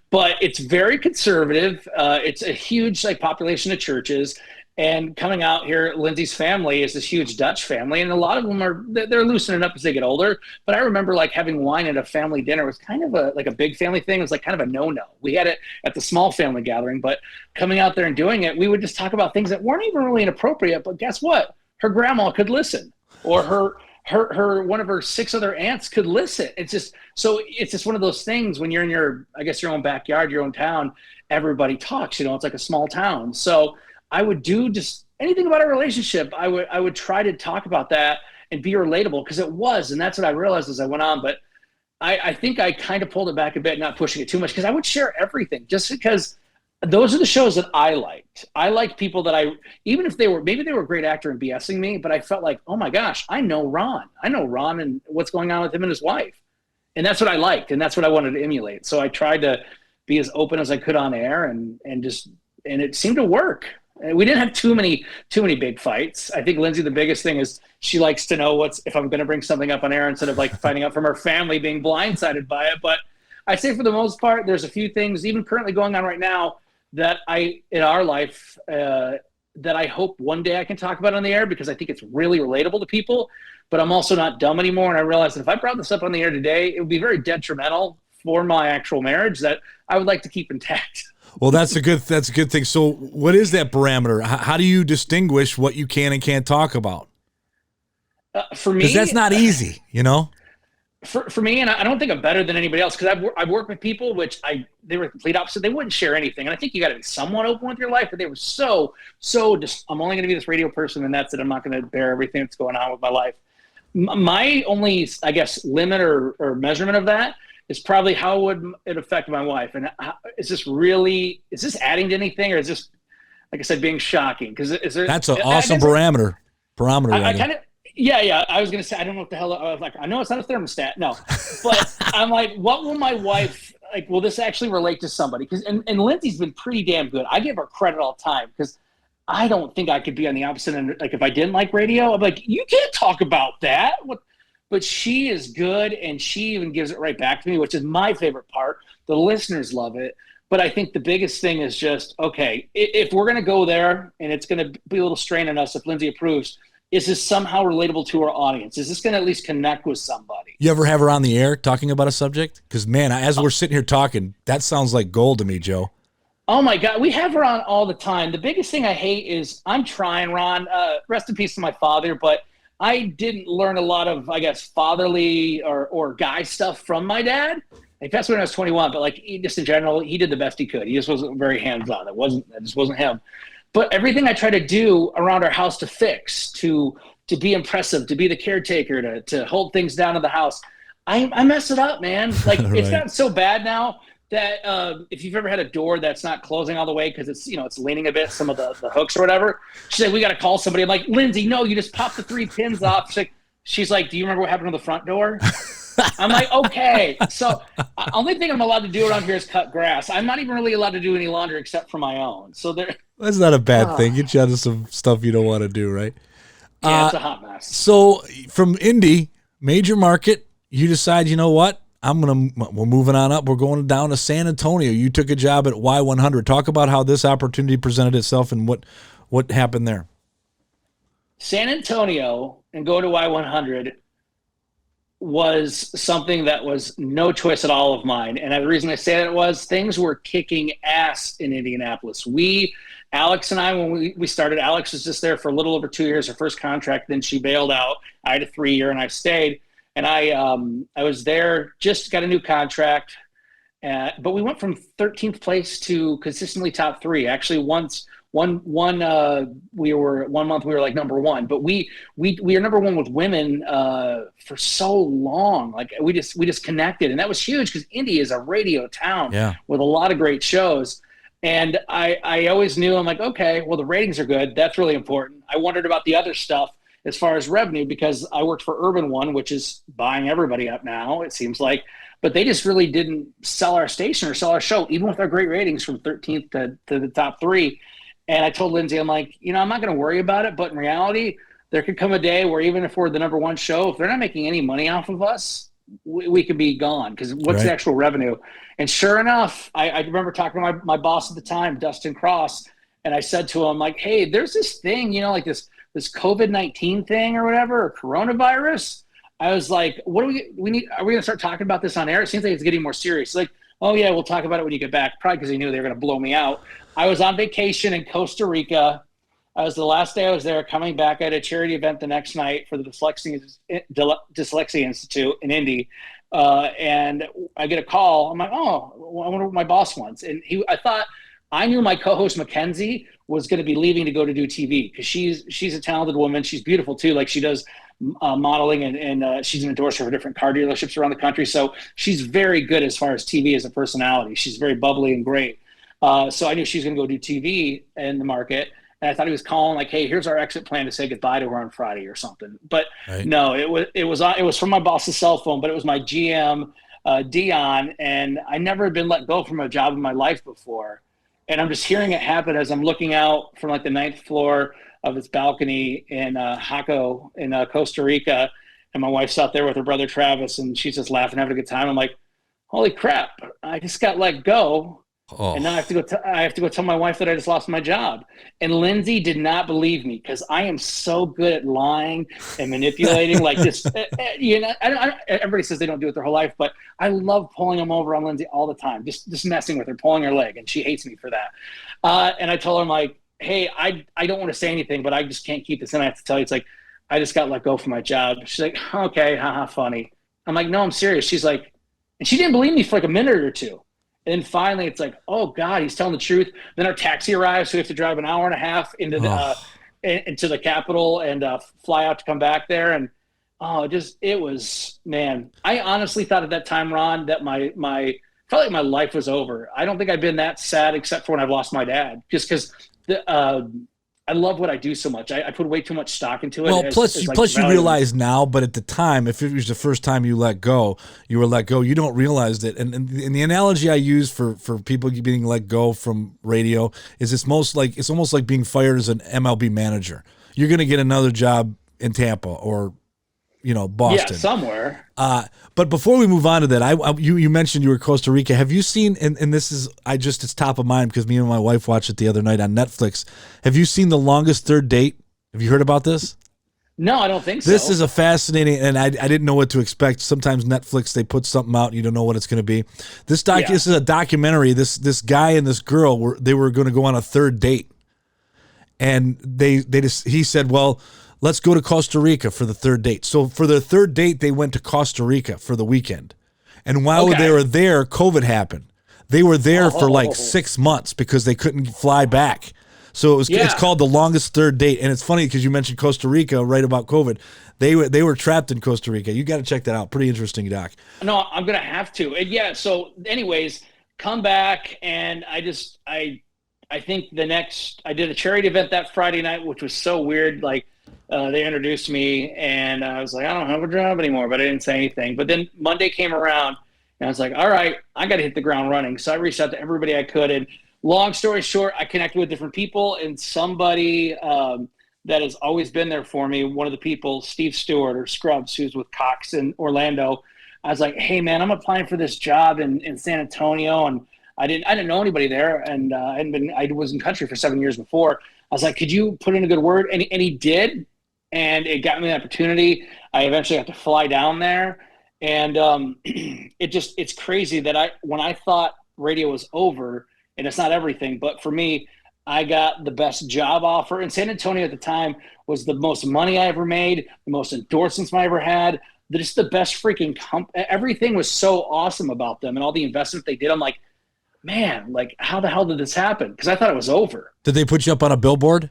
[SPEAKER 3] But it's very conservative. It's a huge population of churches. And coming out here, Lindsay's family is this huge Dutch family, and a lot of them they're loosening up as they get older. But I remember having wine at a family dinner was kind of a big family thing. It was kind of a no-no. We had it at the small family gathering, but coming out there and doing it, we would just talk about things that weren't even really inappropriate. But guess what? Her grandma could listen, or her one of her 6 other aunts could listen. It's just one of those things when you're in your own backyard, your own town, everybody talks. It's like a small town. So I would do just anything about a relationship. I would try to talk about that and be relatable, because it was, and that's what I realized as I went on. But I think I kind of pulled it back a bit, not pushing it too much, because I would share everything just because those are the shows that I liked. I liked people that even if maybe they were a great actor and BSing me, but I felt like, oh my gosh, I know Ron and what's going on with him and his wife. And that's what I liked. And that's what I wanted to emulate. So I tried to be as open as I could on air and it seemed to work. We didn't have too many big fights. I think Lindsay, the biggest thing is she likes to know if I'm going to bring something up on air instead of finding out from her family being blindsided by it. But I say for the most part, there's a few things even currently going on right now that in our life that I hope one day I can talk about on the air, because I think it's really relatable to people. But I'm also not dumb anymore, and I realize that if I brought this up on the air today, it would be very detrimental for my actual marriage that I would like to keep intact.
[SPEAKER 2] Well, that's a good thing. So what is that parameter? How do you distinguish what you can and can't talk about?
[SPEAKER 3] For me,
[SPEAKER 2] because that's not easy,
[SPEAKER 3] For me, and I don't think I'm better than anybody else, because I've worked with people they were the complete opposite. They wouldn't share anything, and I think you got to be somewhat open with your life. But they were so just, I'm only going to be this radio person, and that's it. I'm not going to bear everything that's going on with my life. My only, limit or measurement of that is probably how would it affect my wife, and is this adding to anything, or is this, like I said, being shocking? Because
[SPEAKER 2] that's an awesome barometer.
[SPEAKER 3] I kind of. Yeah. I was going to say, I don't know what the hell. I was like, I know it's not a thermostat. No. But I'm like, what will my wife, will this actually relate to somebody? Because and Lindsay's been pretty damn good. I give her credit all the time, because I don't think I could be on the opposite end. If I didn't like radio, I'm like, you can't talk about that. But she is good, and she even gives it right back to me, which is my favorite part. The listeners love it. But I think the biggest thing is just, okay, if we're going to go there, and it's going to be a little strain on us if Lindsay approves, is this somehow relatable to our audience? Is this going to at least connect with somebody?
[SPEAKER 2] You ever have her on the air talking about a subject? Because, man, as we're sitting here talking, that sounds like gold to me, Joe.
[SPEAKER 3] Oh my God, we have her on all the time. The biggest thing I hate is I'm trying, Ron. Rest in peace to my father, but I didn't learn a lot of, I guess, fatherly or guy stuff from my dad. He passed away when I was 21, but like just in general, he did the best he could. He just wasn't very hands-on. That just wasn't him. But everything I try to do around our house to fix, to be impressive, to be the caretaker, to hold things down in the house, I mess it up, man. Like
[SPEAKER 2] Right.
[SPEAKER 3] It's gotten so bad now that if you've ever had a door that's not closing all the way because it's leaning a bit, some of the hooks or whatever, she said, we got to call somebody. I'm like, Lindsay, no, you just pop the 3 pins off. She's like, do you remember what happened to the front door? I'm like, okay. So only thing I'm allowed to do around here is cut grass. I'm not even really allowed to do any laundry except for my own. So
[SPEAKER 2] That's not a bad thing. Get you out of some stuff you don't want to do, right?
[SPEAKER 3] Yeah, it's a hot mess.
[SPEAKER 2] So from Indy, major market, you decide, you know what? We're moving on up. We're going down to San Antonio. You took a job at Y100. Talk about how this opportunity presented itself and what happened there.
[SPEAKER 3] San Antonio and go to Y100 was something that was no choice at all of mine. And the reason I say that was things were kicking ass in Indianapolis. Alex and I, when we started, Alex was just there for a little over 2 years, her first contract. Then she bailed out. I had a 3-year and I stayed. And I was there, just got a new contract. But we went from 13th place to consistently top 3. Actually, one month we were like number 1, but we are number 1 with women for so long. Like we just connected, and that was huge because Indy is a radio town with a lot of great shows. And I always knew, I'm like, okay, well, the ratings are good. That's really important. I wondered about the other stuff as far as revenue because I worked for Urban One, which is buying everybody up now, it seems like. But they just really didn't sell our station or sell our show, even with our great ratings from 13th to the top 3. And I told Lindsay, I'm like, I'm not going to worry about it. But in reality, there could come a day where even if we're the number 1 show, if they're not making any money off of us, we could be gone because what's the actual revenue? And sure enough, I remember talking to my boss at the time, Dustin Cross, and I said to him, like, hey, there's this thing, like this COVID-19 thing or whatever, or coronavirus. I was like, what do we need? Are we going to start talking about this on air? It seems like it's getting more serious. Like, oh yeah, we'll talk about it when you get back. Probably because they knew they were going to blow me out. I was on vacation in Costa Rica. I was the last day I was there. Coming back, I had a charity event the next night for the Dyslexia Institute in Indy. And I get a call. I'm like, oh, I wonder what my boss wants. And I knew my co-host Mackenzie was going to be leaving to go to do TV because she's a talented woman. She's beautiful too. Like she does modeling and she's an endorser for different car dealerships around the country. So she's very good as far as TV as a personality. She's very bubbly and great. So I knew she was going to go do TV in the market. And I thought he was calling like, hey, here's our exit plan to say goodbye to her on Friday or something. But no, it was from my boss's cell phone, but it was my GM, Dion. And I never had been let go from a job in my life before. And I'm just hearing it happen as I'm looking out from like the 9th floor of this balcony in Jaco in Costa Rica. And my wife's out there with her brother, Travis, and she's just laughing, having a good time. I'm like, holy crap, I just got let go. Oh. And now I have to go tell my wife that I just lost my job. And Lindsay did not believe me because I am so good at lying and manipulating like this. Everybody says they don't do it their whole life, but I love pulling them over on Lindsay all the time, just messing with her, pulling her leg, and she hates me for that. And I told her, I'm like, hey, I don't want to say anything, but I just can't keep this in. I have to tell you, it's like, I just got let go from my job. She's like, okay, haha, funny. I'm like, no, I'm serious. She's like, and she didn't believe me for like a minute or two. And then finally it's like, oh God, he's telling the truth. Then our taxi arrives. So we have to drive an hour and a half into the Capitol and fly out to come back there. And it was, man, I honestly thought at that time, Ron, that felt like my life was over. I don't think I've been that sad except for when I've lost my dad, just because I love what I do so much. I put way too much stock into it.
[SPEAKER 2] Well, plus you realize now, but at the time, if it was the first time you were let go, you don't realize that. And the analogy I use for people being let go from radio is it's almost like being fired as an MLB manager. You're going to get another job in Tampa or Boston.
[SPEAKER 3] Yeah, somewhere.
[SPEAKER 2] But before we move on to that, you mentioned you were in Costa Rica. Have you seen, and this is, it's top of mind because me and my wife watched it the other night on Netflix. Have you seen The Longest Third Date? Have you heard about this?
[SPEAKER 3] No, I don't think so.
[SPEAKER 2] This is a fascinating, and I didn't know what to expect. Sometimes Netflix, they put something out and you don't know what it's going to be. This is a documentary. This guy and this girl were going to go on a third date, and he said, well, let's go to Costa Rica for the third date. So for their third date, they went to Costa Rica for the weekend, and while they were there, COVID happened. They were there for like 6 months because they couldn't fly back. So it's called The Longest Third Date, and it's funny because you mentioned Costa Rica right about COVID. They were trapped in Costa Rica. You got to check that out. Pretty interesting, doc.
[SPEAKER 3] No, I'm gonna have to. And yeah. So, anyways, come back, and I think I did a charity event that Friday night, which was so weird. Like they introduced me, and I was like, I don't have a job anymore, but I didn't say anything. But then Monday came around, and I was like, all right, I got to hit the ground running. So I reached out to everybody I could, and long story short, I connected with different people, and somebody that has always been there for me, one of the people, Steve Stewart or Scrubs, who's with Cox in Orlando. I was like, hey man, I'm applying for this job in San Antonio, and I didn't know anybody there, and I was in country for 7 years before. I was like, could you put in a good word? And he did, and it got me the opportunity. I eventually got to fly down there, and it's crazy that when I thought radio was over. And it's not everything, but for me, I got the best job offer. And San Antonio at the time was the most money I ever made, the most endorsements I ever had, just the best freaking everything was so awesome about them and all the investment they did. I'm like, man, like how the hell did this happen? Because I thought it was over.
[SPEAKER 2] Did they put you up on a billboard?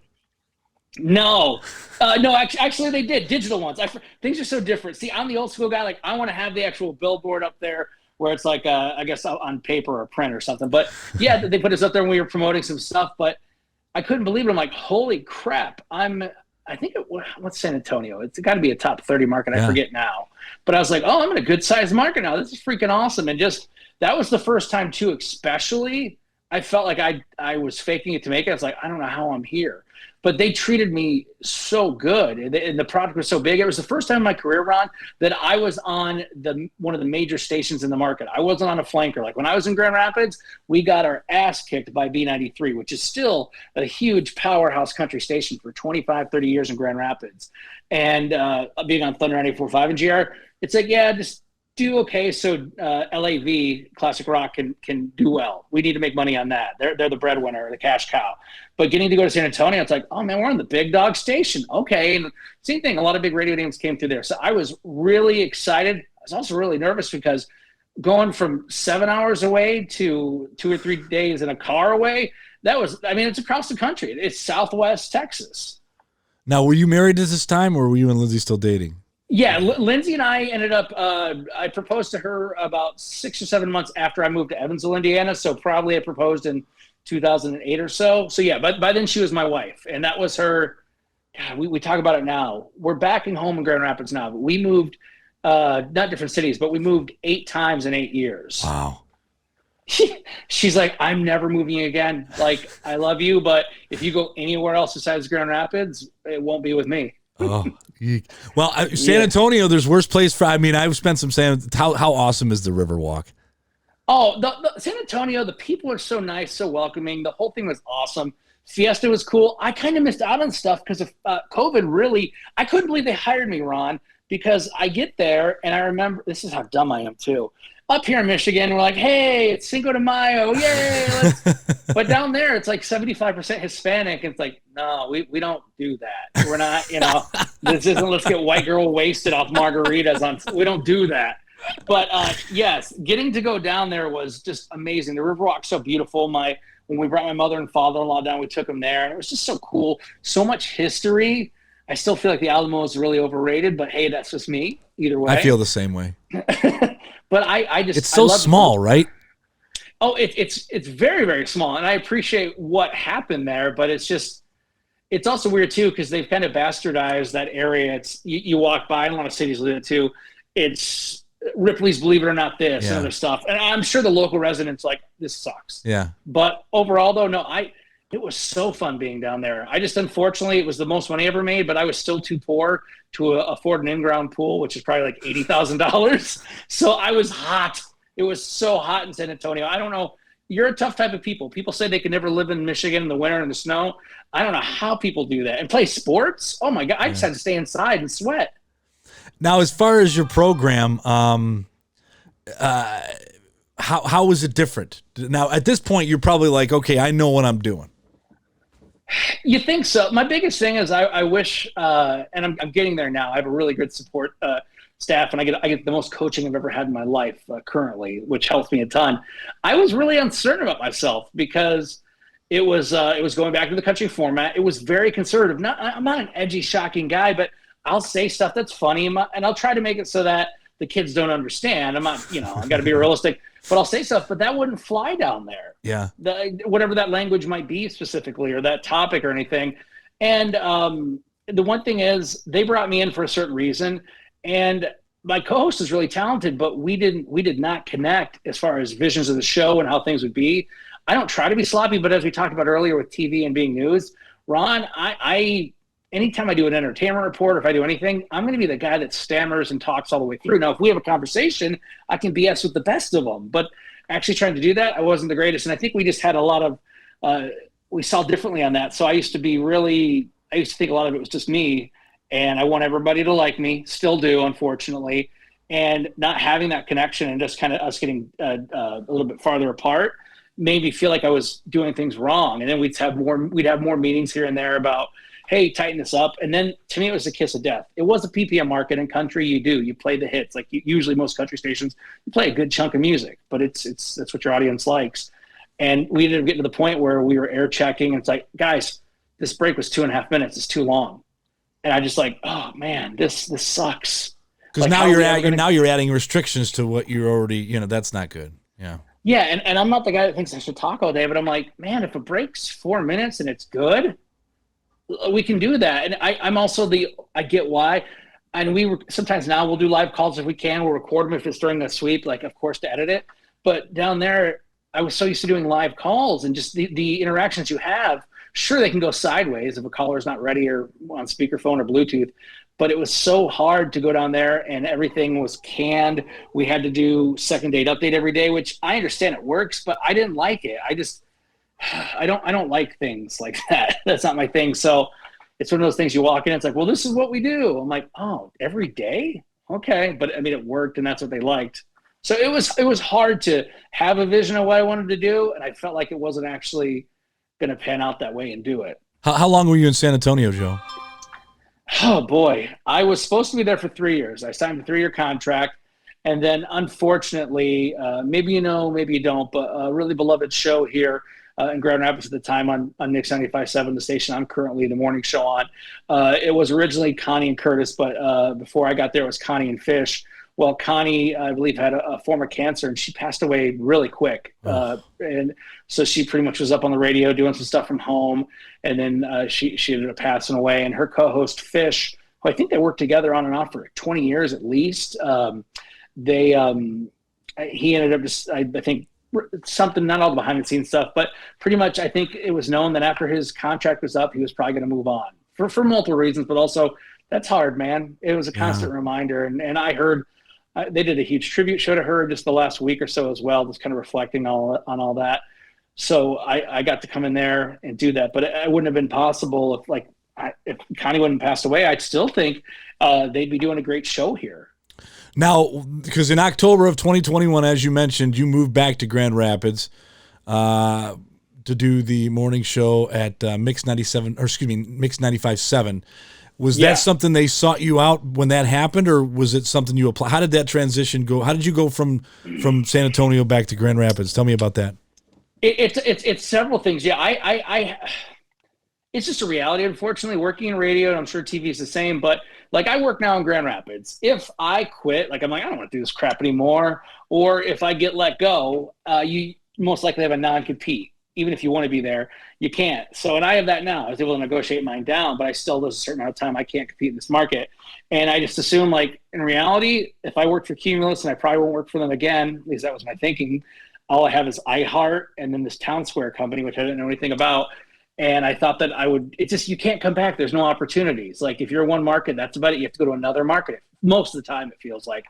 [SPEAKER 3] No, actually they did digital ones. Things are so different. See, I'm the old school guy. Like I want to have the actual billboard up there, where it's like, I guess on paper or print or something. But yeah, they put us up there when we were promoting some stuff, but I couldn't believe it. I'm like, holy crap. What's San Antonio? It's got to be a top 30 market. I forget now. But I was like, oh, I'm in a good sized market now. This is freaking awesome. And that was the first time too, especially I felt like I was faking it to make it. I was like, I don't know how I'm here. But they treated me so good, and the product was so big. It was the first time in my career, Ron, that I was on one of the major stations in the market. I wasn't on a flanker. Like when I was in Grand Rapids, we got our ass kicked by B93, which is still a huge powerhouse country station for 25, 30 years in Grand Rapids. And being on Thunder 94.5 and GR, it's like, yeah, just do okay. So LAV, classic rock, can do well. We need to make money on that. They're the breadwinner, the cash cow. But getting to go to San Antonio, it's like, oh man, we're on the big dog station. Okay. And same thing. A lot of big radio names came through there. So I was really excited. I was also really nervous because going from 7 hours away to 2 or 3 days in a car away, it's across the country. It's Southwest Texas.
[SPEAKER 2] Now, were you married at this time, or were you and Lindsay still dating?
[SPEAKER 3] Yeah, Lindsay and I ended up, I proposed to her about 6 or 7 months after I moved to Evansville, Indiana. So probably I proposed in 2008 or so. So yeah, but by then she was my wife, and that was her. God, we talk about it now. We're back in home in Grand Rapids now, but we moved, not different cities, but we moved 8 times in 8 years.
[SPEAKER 2] Wow.
[SPEAKER 3] She's like, I'm never moving again. Like, I love you, but if you go anywhere else besides Grand Rapids, it won't be with me.
[SPEAKER 2] Oh, well, San Antonio, there's worse place for. I mean, I've spent some How awesome is the Riverwalk?
[SPEAKER 3] Oh, the San Antonio, the people are so nice, so welcoming. The whole thing was awesome. Fiesta was cool. I kind of missed out on stuff because of COVID. Really, I couldn't believe they hired me, Ron, because I get there and I remember, this is how dumb I am too. Up here in Michigan, we're like, hey, it's Cinco de Mayo, yay! But down there, it's like 75% Hispanic. It's like, no, we don't do that. We're not, this isn't let's get white girl wasted off margaritas. We don't do that. But yes, getting to go down there was just amazing. The Riverwalk's so beautiful. When we brought my mother and father-in-law down, we took them there, and it was just so cool. So much history. I still feel like the Alamo is really overrated, but hey, that's just me. Either way,
[SPEAKER 2] I feel the same way.
[SPEAKER 3] But it's
[SPEAKER 2] so small, right?
[SPEAKER 3] Oh, it's very, very small, and I appreciate what happened there, but it's also weird too because they've kind of bastardized that area. It's you walk by, and a lot of cities do it too. It's Ripley's Believe It or Not and other stuff, and I'm sure the local residents like this sucks.
[SPEAKER 2] Yeah.
[SPEAKER 3] But overall, though, no, it was so fun being down there. I just unfortunately it was the most money I ever made, but I was still too poor to afford an in-ground pool, which is probably like $80,000. So I was hot. It was so hot in San Antonio. I don't know. you're a tough type of people. People say they can never live in Michigan in the winter and the snow. I don't know how people do that and play sports. Oh my God. I just had to stay inside and sweat.
[SPEAKER 2] Now, as far as your program, how was it different? Now, at this point, you're probably like, okay, I know what I'm doing.
[SPEAKER 3] You think so? My biggest thing is I wish, and I'm getting there now. I have a really good support staff, and I get the most coaching I've ever had in my life currently, which helps me a ton. I was really uncertain about myself because it was going back to the country format. It was very conservative. I'm not an edgy, shocking guy, but I'll say stuff that's funny, and I'll try to make it so that the kids don't understand. I'm not, I've got to be realistic, but I'll say stuff, but that wouldn't fly down there.
[SPEAKER 2] Yeah.
[SPEAKER 3] Whatever that language might be specifically, or that topic or anything. And the one thing is, they brought me in for a certain reason, and my co-host is really talented, but we did not connect as far as visions of the show and how things would be. I don't try to be sloppy, but as we talked about earlier with TV and being news, Ron, I anytime I do an entertainment report, or if I do anything, I'm going to be the guy that stammers and talks all the way through. Now, if we have a conversation, I can BS with the best of them. But actually trying to do that, I wasn't the greatest. And I think we just had a lot of we saw differently on that. So I used to think a lot of it was just me. And I want everybody to like me, still do, unfortunately. And not having that connection and just kind of us getting a little bit farther apart made me feel like I was doing things wrong. And then we'd have more meetings here and there about, hey, tighten this up. And then to me, it was a kiss of death. It was a PPM market. In country, you play the hits. Like usually most country stations, you play a good chunk of music, but that's what your audience likes. And we ended up getting to the point where we were air checking. And it's like, guys, this break was 2.5 minutes. It's too long. And I just like, oh man, this sucks.
[SPEAKER 2] Because
[SPEAKER 3] like
[SPEAKER 2] now you're adding restrictions to what you're already, that's not good. Yeah.
[SPEAKER 3] Yeah. And I'm not the guy that thinks I should talk all day, but I'm like, man, if a break's 4 minutes and it's good, we can do that. And I'm also I get why. And sometimes now we'll do live calls if we can. We'll record them if it's during the sweep, like, of course, to edit it. But down there, I was so used to doing live calls and just the interactions you have. Sure, they can go sideways if a caller is not ready or on speakerphone or Bluetooth. But it was so hard to go down there, and everything was canned. We had to do second date update every day, which I understand it works, but I didn't like it. I don't like things like that. That's not my thing. So it's one of those things you walk in, it's like, well, this is what we do. I'm like, oh, every day? Okay. But I mean, it worked, and that's what they liked. So it was hard to have a vision of what I wanted to do. And I felt like it wasn't actually going to pan out that way and do it.
[SPEAKER 2] How long were you in San Antonio, Joe?
[SPEAKER 3] Oh boy. I was supposed to be there for 3 years. I signed a 3-year contract. And then unfortunately, maybe you know, maybe you don't, but a really beloved show here in Grand Rapids at the time on Mix 95.7, the station I'm currently the morning show on. It was originally Connie and Curtis, but before I got there, it was Connie and Fish. Well, Connie, I believe, had a form of cancer, and she passed away really quick. And so she pretty much was up on the radio doing some stuff from home, and then she ended up passing away. And her co-host, Fish, who I think they worked together on and off for 20 years at least, he ended up just, I think, something, not all the behind the scenes stuff, but pretty much I think it was known that after his contract was up, he was probably going to move on for multiple reasons, but also that's hard, man. It was a constant reminder. And I heard they did a huge tribute show to her just the last week or so as well, just kind of reflecting on all that. So I got to come in there and do that, but it wouldn't have been possible if Connie wouldn't have passed away. I'd still think they'd be doing a great show here.
[SPEAKER 2] Now, because in October of 2021, as you mentioned, you moved back to Grand Rapids to do the morning show at Mix 95.7. Was that something they sought you out when that happened, or was it something you applied? How did that transition go? How did you go from San Antonio back to Grand Rapids? Tell me about that.
[SPEAKER 3] It's several things. Yeah, I it's just a reality, unfortunately, working in radio, and I'm sure TV is the same, but like I work now in Grand Rapids. If I quit, like I'm like, I don't want to do this crap anymore, or if I get let go, you most likely have a non-compete. Even if you want to be there, you can't. So, and I have that now. I was able to negotiate mine down, but I still, there's a certain amount of time I can't compete in this market. And I just assume, like, in reality, if I work for Cumulus, and I probably won't work for them again, at least that was my thinking, all I have is iHeart and then this Town Square company, which I didn't know anything about. And I thought that you can't come back. There's no opportunities. Like if you're one market, that's about it. You have to go to another market most of the time, it feels like.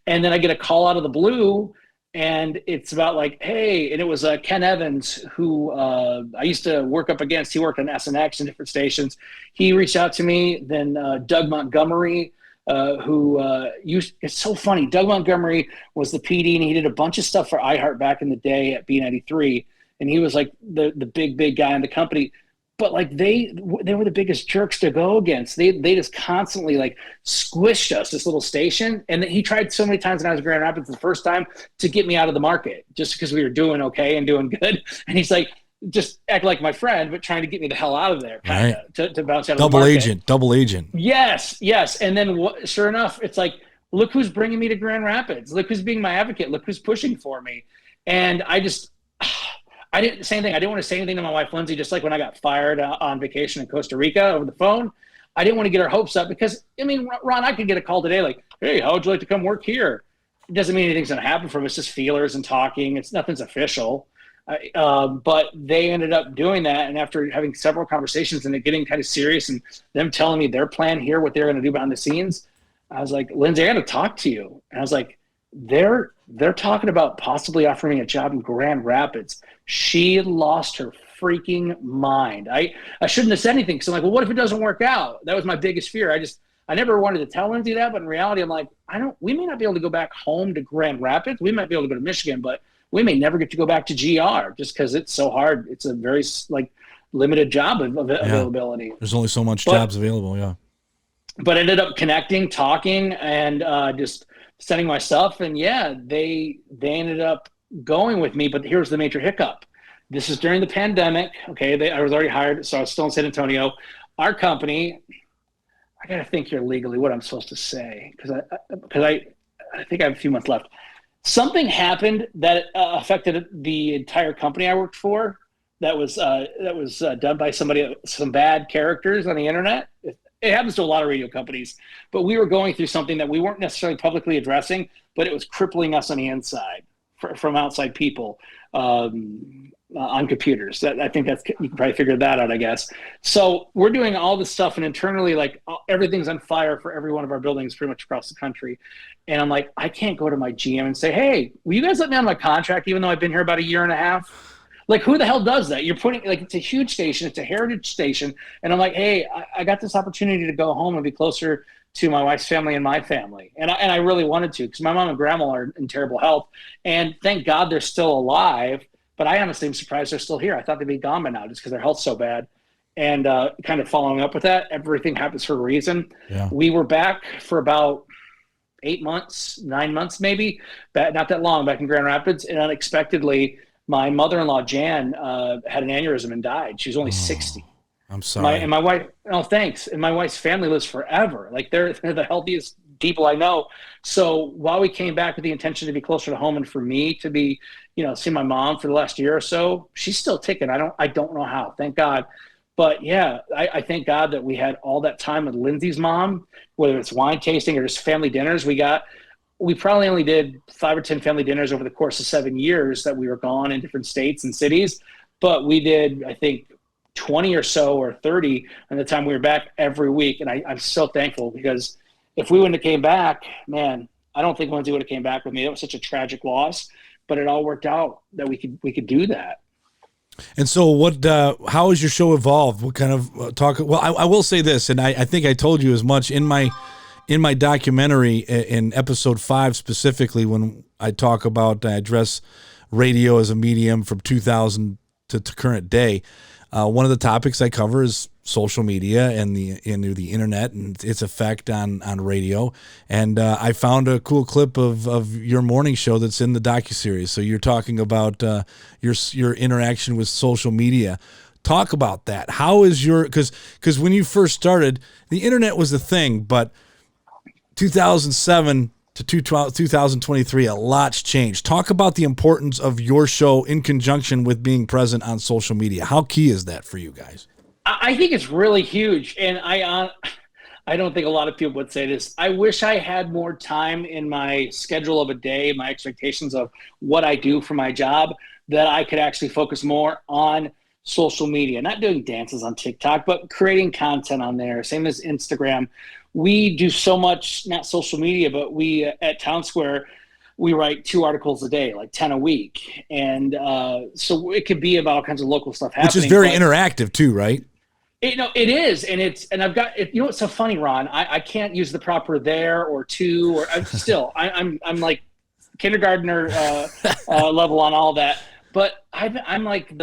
[SPEAKER 3] And then I get a call out of the blue And it's about like, hey, and it was Ken Evans, who I used to work up against. He worked on SNX and different stations. He reached out to me. Then Doug Montgomery, it's so funny. Doug Montgomery was the PD, and he did a bunch of stuff for iHeart back in the day at B93. And he was like the big guy in the company. But like they were the biggest jerks to go against. They just constantly like squished us, this little station. And he tried so many times when I was in Grand Rapids the first time to get me out of the market just because we were doing okay and doing good. And he's like, just act like my friend, but trying to get me the hell out of there, kind of to bounce out of the market. Double agent. Yes. And then sure enough, it's like, look who's bringing me to Grand Rapids. Look who's being my advocate. Look who's pushing for me. And I didn't say anything. I didn't want to say anything to my wife, Lindsay, just like when I got fired on vacation in Costa Rica over the phone. I didn't want to get her hopes up because, I mean, Ron, I could get a call today like, hey, how would you like to come work here? It doesn't mean anything's going to happen from it. It's just feelers and talking. Nothing's official. But they ended up doing that. And after having several conversations and it getting kind of serious and them telling me their plan here, what they're going to do behind the scenes, I was like, Lindsay, I got to talk to you. And I was like, they're talking about possibly offering me a job in Grand Rapids. She lost her freaking mind. I shouldn't have said anything because I'm like, well, what if it doesn't work out? That was my biggest fear. I never wanted to tell Lindsay that, but in reality, I'm like, we may not be able to go back home to Grand Rapids. We might be able to go to Michigan, but we may never get to go back to GR just because it's so hard. It's a very like limited job availability.
[SPEAKER 2] There's only so much jobs available. Yeah.
[SPEAKER 3] But ended up connecting, talking, and just sending my stuff. And yeah, they ended up going with me, but here's the major hiccup. This is during the pandemic. Okay. I was already hired. So I was still in San Antonio. Our company, I got to think here legally what I'm supposed to say. Cause I think I have a few months left. Something happened that affected the entire company I worked for. That was done by some bad characters on the internet. It happens to a lot of radio companies, but we were going through something that we weren't necessarily publicly addressing, but it was crippling us on the inside from outside people on computers. I think you can probably figure that out, I guess. So we're doing all this stuff, and internally, like everything's on fire for every one of our buildings pretty much across the country. And I'm like, I can't go to my GM and say, hey, will you guys let me on my contract even though I've been here about a year and a half? Like, who the hell does that? You're putting, like, it's a huge station. It's a heritage station. And I'm like, hey, I got this opportunity to go home and be closer to my wife's family and my family. And I really wanted to because my mom and grandma are in terrible health. And thank God they're still alive. But I honestly am surprised they're still here. I thought they'd be gone by now just because their health's so bad. And kind of following up with that, everything happens for a reason. Yeah. We were back for about 8 months, 9 months maybe, not that long, back in Grand Rapids. And unexpectedly, my mother-in-law, Jan, had an aneurysm and died. She was only 60.
[SPEAKER 2] I'm sorry.
[SPEAKER 3] My wife, thanks. And my wife's family lives forever. Like they're the healthiest people I know. So while we came back with the intention to be closer to home and for me to be, see my mom for the last year or so, she's still ticking. I don't know how, thank God. But yeah, I thank God that we had all that time with Lindsay's mom, whether it's wine tasting or just family dinners. We probably only did 5 or 10 family dinners over the course of 7 years that we were gone in different states and cities. But we did, I think, 20 or so or 30 in the time we were back every week. And I'm so thankful because if we wouldn't have came back, man, I don't think Lindsay would have came back with me. It was such a tragic loss, but it all worked out that we could do that.
[SPEAKER 2] And so how has your show evolved? What kind of talk? Well, I will say this, and I think I told you as much in my documentary in episode 5 specifically, when I address radio as a medium from 2000 to current day. One of the topics I cover is social media and the internet and its effect on radio. And I found a cool clip of your morning show that's in the docuseries. So you're talking about your interaction with social media. Talk about that. How is because when you first started, the internet was the thing, but 2007 to 2023, a lot's changed. Talk about the importance of your show in conjunction with being present on social media. How key is that for you guys?
[SPEAKER 3] I think it's really huge. And I don't think a lot of people would say this. I wish I had more time in my schedule of a day, my expectations of what I do for my job, that I could actually focus more on social media, not doing dances on TikTok, but creating content on there. Same as Instagram. We do so much, not social media, but we at Town Square, we write 2 articles a day, like 10 a week. And so it could be about all kinds of local stuff happening.
[SPEAKER 2] Which is very interactive too, right?
[SPEAKER 3] It is. And I've got, you know, what's so funny, Ron, I can't use the proper there or to, or I'm like kindergartner level on all that. But I'm like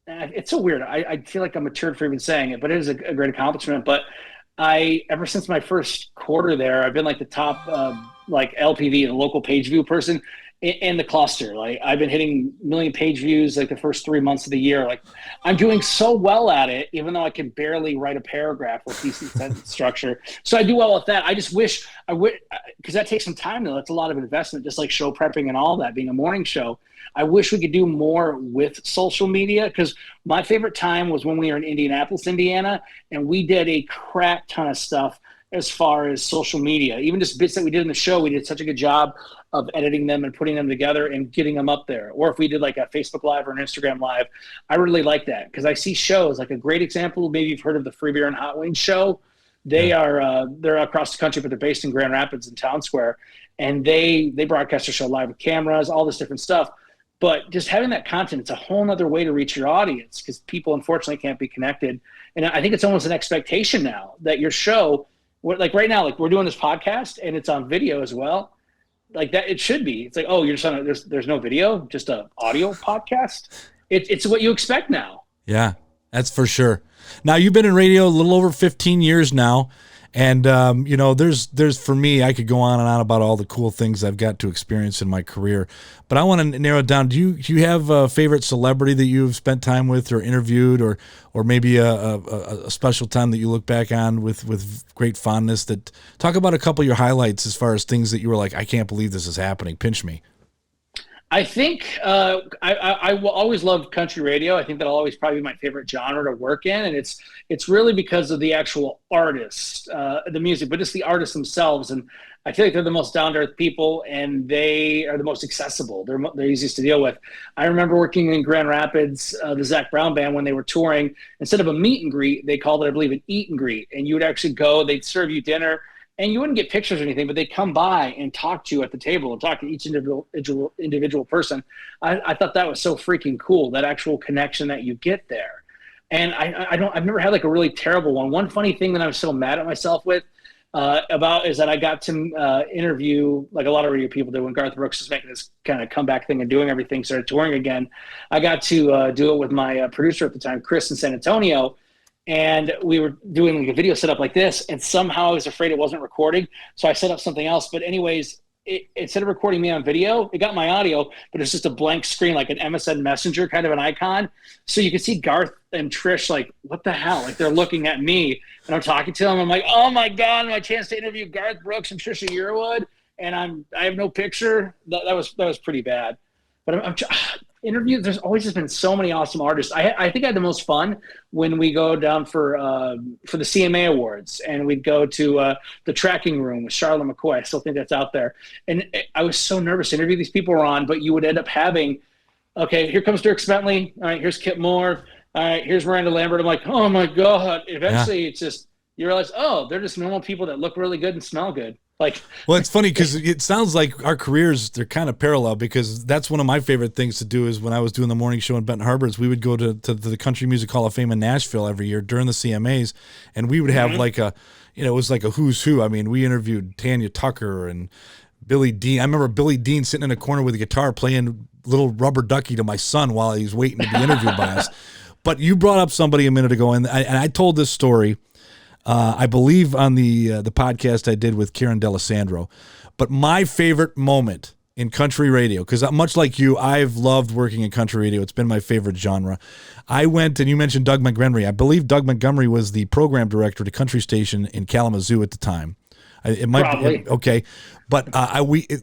[SPEAKER 3] it's so weird. I feel like I'm matured for even saying it, but it is a great accomplishment. But ever since my first quarter there, I've been like the top like LPV, the local page view person in the cluster. Like I've been hitting 1 million page views like the first 3 months of the year. Like I'm doing so well at it, even though I can barely write a paragraph with decent sentence structure. So I do well at that. I just wish I would, because that takes some time though. That's a lot of investment, just like show prepping and all that, being a morning show. I wish we could do more with social media, because my favorite time was when we were in Indianapolis, Indiana, and we did a crap ton of stuff as far as social media. Even just bits that we did in the show, we did such a good job of editing them and putting them together and getting them up there. Or if we did like a Facebook Live or an Instagram Live, I really like that, because I see shows like a great example. Maybe you've heard of the Free Beer and Hot Wings show. They're across the country, but they're based in Grand Rapids in Town Square, and they broadcast their show live with cameras, all this different stuff. But just having that content, it's a whole nother way to reach your audience, because people unfortunately can't be connected. And I think it's almost an expectation now that your show, like right now, like we're doing this podcast and it's on video as well. Like that, it should be. It's like, oh, you're just on there's no video, just an audio podcast. It's what you expect now.
[SPEAKER 2] Yeah, that's for sure. Now you've been in radio a little over 15 years now. And, you know, there's for me, I could go on and on about all the cool things I've got to experience in my career. But I want to narrow it down. Do you have a favorite celebrity that you've spent time with or interviewed, or maybe a special time that you look back on with great fondness? That talk about a couple of your highlights as far as things that you were like, I can't believe this is happening. Pinch me.
[SPEAKER 3] I think I will always love country radio. I think that'll always probably be my favorite genre to work in, and it's really because of the actual artists, the music, but just the artists themselves. And I feel like they're the most down-to-earth people, and they are the most accessible. They're easiest to deal with. I remember working in Grand Rapids, the Zac Brown Band, when they were touring. Instead of a meet and greet, they called it, I believe, an eat and greet. And you would actually go, they'd serve you dinner, and you wouldn't get pictures or anything, but they'd come by and talk to you at the table and talk to each individual person. I thought that was so freaking cool, that actual connection that you get there. And I've never had like a really terrible one. One funny thing that I was so mad at myself with about is that I got to interview, like a lot of radio people did when Garth Brooks was making this kind of comeback thing and doing everything, started touring again. I got to do it with my producer at the time, Chris, in San Antonio. And we were doing like a video setup like this, and somehow I was afraid it wasn't recording, so I set up something else. But anyways, instead of recording me on video, it got my audio, but it's just a blank screen, like an MSN Messenger kind of an icon. So you can see Garth and Trish like, what the hell? Like they're looking at me, and I'm talking to them. I'm like, oh my God, my chance to interview Garth Brooks and Trisha Yearwood, and I have no picture. That was pretty bad. But interviews, there's always just been so many awesome artists. I think I had the most fun when we go down for the CMA Awards, and we'd go to the tracking room with Charlotte McCoy. I still think that's out there. And I was so nervous to interview these people, Ron, but you would end up having, okay, here comes Dirk Bentley. All right, here's Kip Moore. All right, here's Miranda Lambert. I'm like, oh my God. Eventually it's just, you realize, oh, they're just normal people that look really good and smell good. Well,
[SPEAKER 2] it's funny because it sounds like our careers, they're kind of parallel, because that's one of my favorite things to do is when I was doing the morning show in Benton Harbor, is we would go to the Country Music Hall of Fame in Nashville every year during the CMAs, and we would have like a, you know, it was like a who's who. I mean, we interviewed Tanya Tucker and Billy Dean. I remember Billy Dean sitting in a corner with a guitar playing Little Rubber Ducky to my son while he was waiting to be interviewed by us. But you brought up somebody a minute ago, and I told this story I believe on the podcast I did with Karen D'Alessandro. But my favorite moment in country radio, because much like you, I've loved working in country radio. It's been my favorite genre. I went, and you mentioned Doug Montgomery. I believe Doug Montgomery was the program director at a country station in Kalamazoo at the time. It might
[SPEAKER 3] Probably.
[SPEAKER 2] be okay, but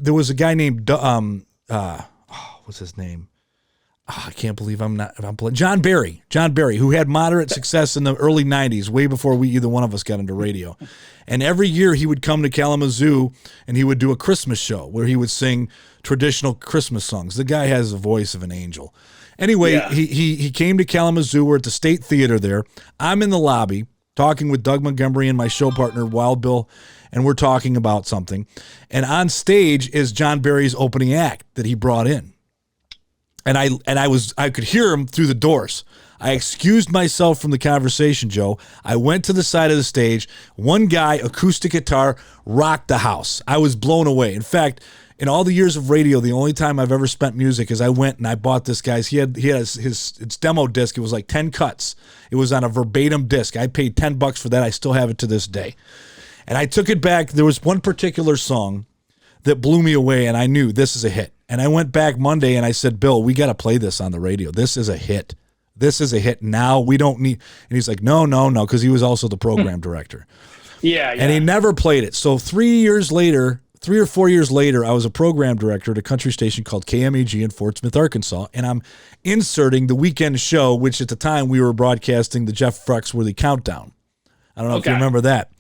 [SPEAKER 2] there was a guy named what's his name? I can't believe I'm John Barry, who had moderate success in the early 90s, way before either one of us got into radio. And every year he would come to Kalamazoo and he would do a Christmas show where he would sing traditional Christmas songs. The guy has the voice of an angel. Anyway, yeah. He came to Kalamazoo. We're at the State Theater there. I'm in the lobby talking with Doug Montgomery and my show partner, Wild Bill. and we're talking about something. And on stage is John Barry's opening act that he brought in. And I could hear him through the doors. I excused myself from the conversation, Joe. I went to the side of the stage. One guy, acoustic guitar, rocked the house. I was blown away. In fact, in all the years of radio, the only time I've ever spent music is I went and I bought this guy's. He had his demo disc. It was like 10 cuts. It was on a verbatim disc. I paid $10 for that. I still have it to this day. And I took it back. There was one particular song that blew me away, and I knew this is a hit. And I went back Monday and I said, Bill, we got to play this on the radio. This is a hit. This is a hit now. We don't need. And he's like, no, because he was also the program director.
[SPEAKER 3] Yeah.
[SPEAKER 2] And he never played it. So 3 or 4 years later, I was a program director at a country station called KMAG in Fort Smith, Arkansas. And I'm inserting the weekend show, which at the time we were broadcasting the Jeff Foxworthy Countdown. I don't know if you remember that.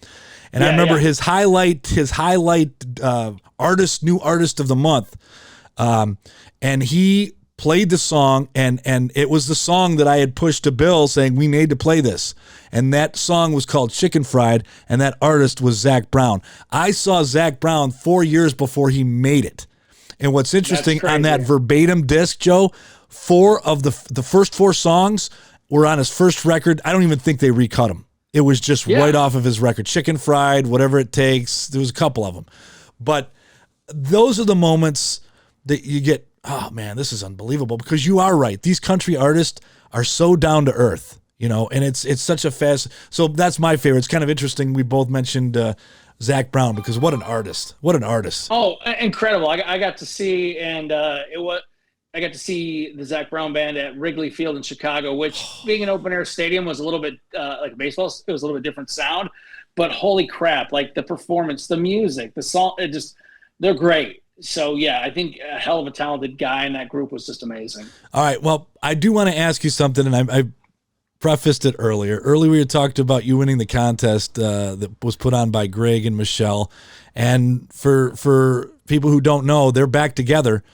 [SPEAKER 2] And I remember his highlight new artist of the month. And he played the song, and it was the song that I had pushed to Bill saying we need to play this. And that song was called Chicken Fried, and that artist was Zac Brown. I saw Zac Brown 4 years before he made it. And what's interesting on that verbatim disc, Joe, 4 of the first 4 songs were on his first record. I don't even think they recut them. It was just right off of his record. Chicken Fried, Whatever It Takes. There was a couple of them. But those are the moments that you get, oh man, this is unbelievable, because you are right. These country artists are so down to earth, and it's such a fast. So that's my favorite. It's kind of interesting. We both mentioned Zac Brown, because what an artist. What an artist.
[SPEAKER 3] Oh, incredible. I got to see, I got to see the Zac Brown band at Wrigley Field in Chicago, which being an open air stadium was a little bit like baseball. It was a little bit different sound, but holy crap. Like the performance, the music, the song, they're great. So, yeah, I think a hell of a talented guy in that group was just amazing. All
[SPEAKER 2] right. Well, I do want to ask you something, and I prefaced it earlier. Earlier, we talked about you winning the contest that was put on by Greg and Michelle. And for people who don't know, they're back together.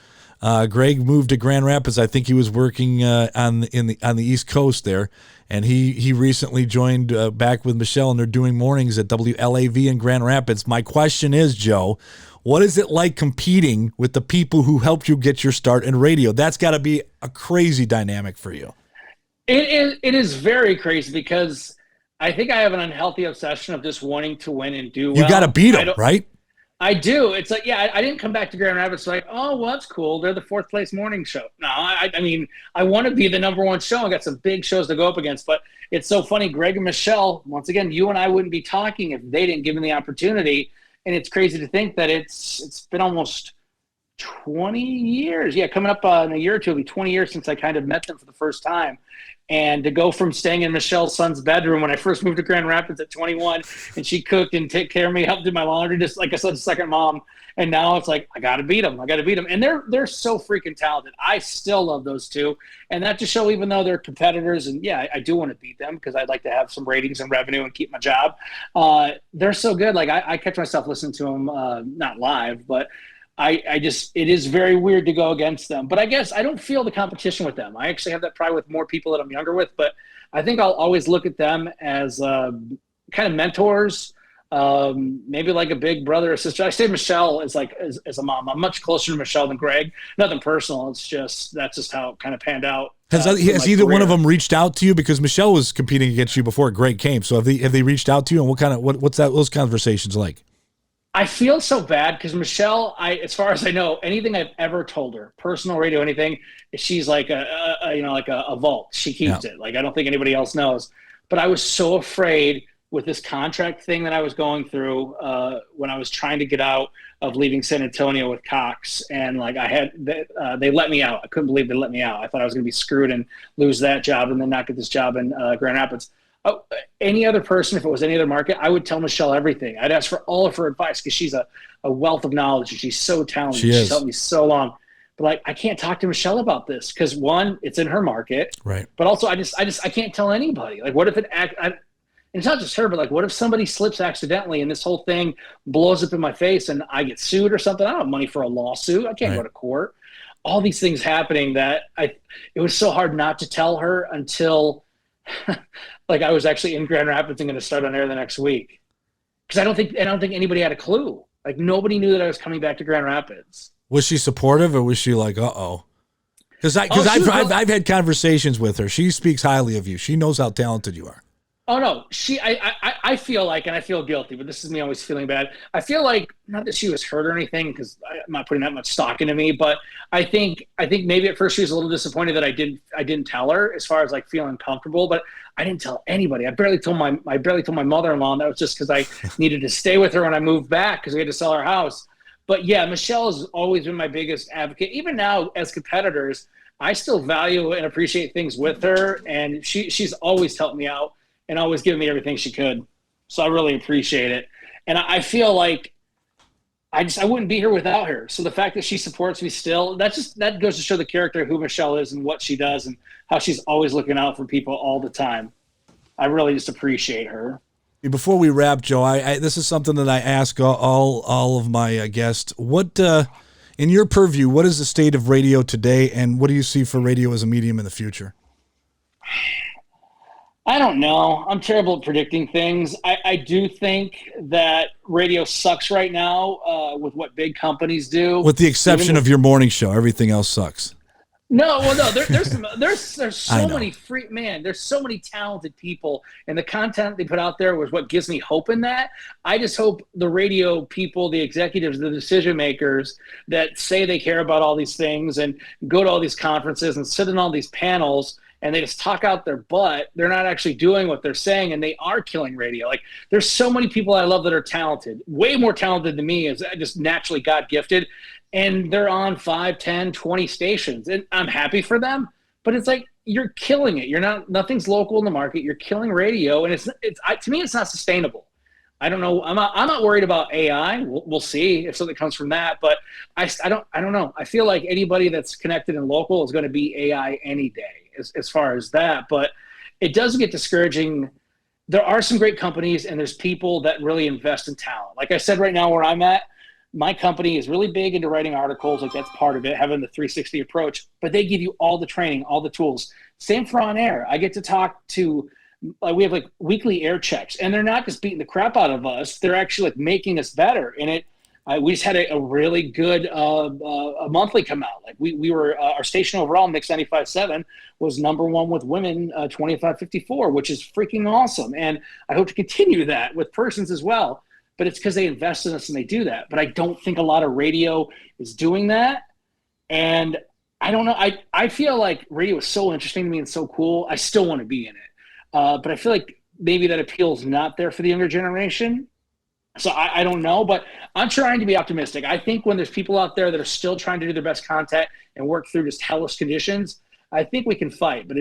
[SPEAKER 2] Greg moved to Grand Rapids. I think he was working on the East Coast there. And he recently joined back with Michelle, and they're doing mornings at WLAV in Grand Rapids. My question is, Joe, what is it like competing with the people who helped you get your start in radio? That's got to be a crazy dynamic for you.
[SPEAKER 3] It is very crazy, because I think I have an unhealthy obsession of just wanting to win and do well.
[SPEAKER 2] You got to beat them, right?
[SPEAKER 3] I do. It's like, I didn't come back to Grand Rapids like, oh, well, that's cool. They're the 4th place morning show. No, I mean, I want to be the number 1 show. I got some big shows to go up against. But it's so funny. Greg and Michelle, once again, you and I wouldn't be talking if they didn't give me the opportunity. And it's crazy to think that it's been almost 20 years. Yeah, coming up in a year or two, it'll be 20 years since I kind of met them for the first time. And to go from staying in Michelle's son's bedroom when I first moved to Grand Rapids at 21, and she cooked and take care of me, helped do my laundry, just like I said, a second mom. And now it's like, I got to beat them. And they're so freaking talented. I still love those two. And that just show, even though they're competitors, and yeah, I do want to beat them because I'd like to have some ratings and revenue and keep my job. They're so good. Like I catch myself listening to them, not live, but it is very weird to go against them. But I guess I don't feel the competition with them. I actually have that pride with more people that I'm younger with, but I think I'll always look at them as kind of mentors, maybe like a big brother or sister. I say Michelle is like as a mom. I'm much closer to Michelle than Greg. Nothing personal. It's just that's just how it kind of panned out.
[SPEAKER 2] Has either one of them reached out to you? Because Michelle was competing against you before Greg came. So have they reached out to you, and what's those conversations like?
[SPEAKER 3] I feel so bad because Michelle, as far as I know, anything I've ever told her, personal radio, anything, she's like a vault. She keeps it. Like I don't think anybody else knows. But I was so afraid with this contract thing that I was going through when I was trying to get out of leaving San Antonio with Cox, and like they let me out. I couldn't believe they let me out. I thought I was going to be screwed and lose that job and then not get this job in Grand Rapids. Any other person, if it was any other market, I would tell Michelle everything. I'd ask for all of her advice because she's a wealth of knowledge. She's so talented. She's helped me so long. But like, I can't talk to Michelle about this because one, it's in her market,
[SPEAKER 2] right?
[SPEAKER 3] But also, I can't tell anybody. Like, what if it's not just her, but like, what if somebody slips accidentally and this whole thing blows up in my face and I get sued or something? I don't have money for a lawsuit. I can't go to court. All these things happening that it was so hard not to tell her until like I was actually in Grand Rapids and going to start on air the next week. because I don't think anybody had a clue. Like nobody knew that I was coming back to Grand Rapids.
[SPEAKER 2] Was she supportive, or was she like, uh-oh? Because I've had conversations with her. She speaks highly of you. She knows how talented you are.
[SPEAKER 3] Oh no, I feel like, and I feel guilty, but this is me always feeling bad. I feel like, not that she was hurt or anything, because I'm not putting that much stock into me, but I think maybe at first she was a little disappointed that I didn't tell her, as far as like feeling comfortable, but I didn't tell anybody. I barely told my mother-in-law, and that was just because I needed to stay with her when I moved back, because we had to sell our house. But yeah, Michelle has always been my biggest advocate. Even now, as competitors, I still value and appreciate things with her, and she's always helped me out and always given me everything she could. So I really appreciate it. And I feel like I wouldn't be here without her. So the fact that she supports me still, that goes to show the character of who Michelle is and what she does and how she's always looking out for people all the time. I really just appreciate her.
[SPEAKER 2] Before we wrap, Joe, this is something that I ask all of my guests. What, in your purview, what is the state of radio today, and what do you see for radio as a medium in the future?
[SPEAKER 3] I don't know. I'm terrible at predicting things. I do think that radio sucks right now with what big companies do.
[SPEAKER 2] With the exception of your morning show, everything else sucks.
[SPEAKER 3] No, well, no. There's so many there's so many talented people, and the content they put out there was what gives me hope in that. I just hope the radio people, the executives, the decision makers that say they care about all these things and go to all these conferences and sit in all these panels, and they just talk out their butt. They're not actually doing what they're saying, and they are killing radio. Like, there's so many people I love that are talented, way more talented than me, is just naturally God gifted. And they're on 5, 10, 20 stations. And I'm happy for them, but it's like, you're killing it. Nothing's local in the market. You're killing radio. And to me, it's not sustainable. I don't know. I'm not worried about AI. We'll see if something comes from that, but I don't know. I feel like anybody that's connected and local is going to be AI any day as far as that, but it does get discouraging. There are some great companies, and there's people that really invest in talent. Like I said, right now where I'm at, my company is really big into writing articles. Like, that's part of it, having the 360 approach, but they give you all the training, all the tools. Same for on air. I get to talk to, we have like weekly air checks, and they're not just beating the crap out of us. They're actually like making us better. And we just had a really good a monthly come out. Like we were, our station overall, Mix 95.7, was #1 with women, 25-54, which is freaking awesome. And I hope to continue that with persons as well. But it's because they invest in us and they do that. But I don't think a lot of radio is doing that. And I don't know. I feel like radio is so interesting to me and so cool. I still want to be in it. But I feel like maybe that appeal is not there for the younger generation. So I don't know. But I'm trying to be optimistic. I think when there's people out there that are still trying to do their best content and work through just hellish conditions, I think we can fight. But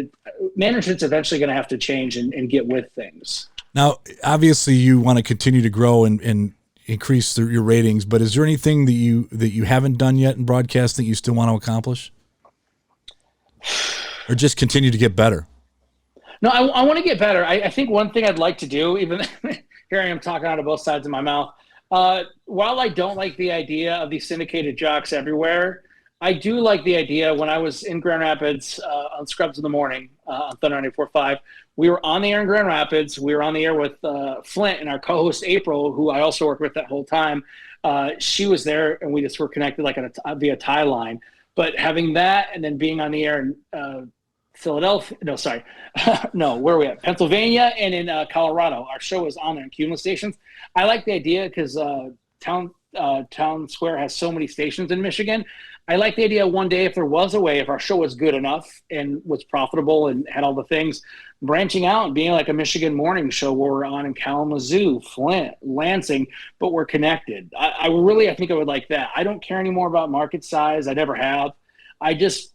[SPEAKER 3] management's eventually going to have to change and get with things.
[SPEAKER 2] Now, obviously, you want to continue to grow and increase your ratings, but is there anything that you haven't done yet in broadcasting that you still want to accomplish? Or just continue to get better?
[SPEAKER 3] No, I want to get better. I think one thing I'd like to do, even here I am talking out of both sides of my mouth, while I don't like the idea of these syndicated jocks everywhere, I do like the idea. When I was in Grand Rapids on Scrubs in the Morning on Thunder 94.5, we were on the air in Grand Rapids. We were on the air with Flint and our co-host April, who I also worked with that whole time. She was there, and we just were connected like via tie line. But having that and then being on the air in Philadelphia, where are we at? Pennsylvania and in Colorado. Our show was on there in cumulus stations. I like the idea because Town Square has so many stations in Michigan. I like the idea one day, if there was a way, if our show was good enough and was profitable and had all the things, branching out and being like a Michigan morning show where we're on in Kalamazoo, Flint, Lansing, but we're connected. I think I would like that. I don't care anymore about market size. I never have. I just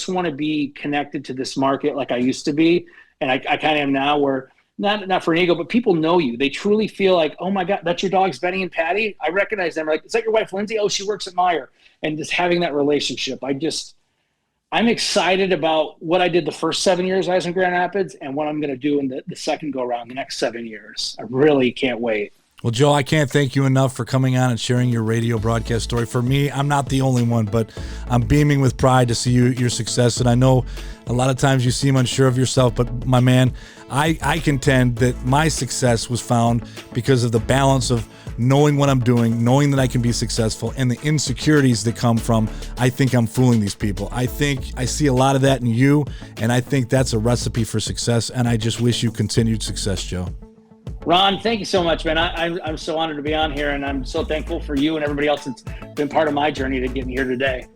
[SPEAKER 3] want to be connected to this market like I used to be. And I kind of am now, where not for an ego, but people know you. They truly feel like, oh my God, that's your dogs, Benny and Patty. I recognize them. Like, is that your wife, Lindsay? Oh, she works at Meyer. And just having that relationship, I'm excited about what I did the first 7 years I was in Grand Rapids and what I'm going to do in the second go around, the next 7 years. I really can't wait.
[SPEAKER 2] Well, Joe, I can't thank you enough for coming on and sharing your radio broadcast story. For me, I'm not the only one, but I'm beaming with pride to see your success. And I know a lot of times you seem unsure of yourself, but my man, I contend that my success was found because of the balance of knowing what I'm doing, knowing that I can be successful, and the insecurities that come from, I think I'm fooling these people. I think I see a lot of that in you, and I think that's a recipe for success, and I just wish you continued success, Joe.
[SPEAKER 3] Ron, thank you so much, man. I'm so honored to be on here, and I'm so thankful for you and everybody else that's been part of my journey to get me here today.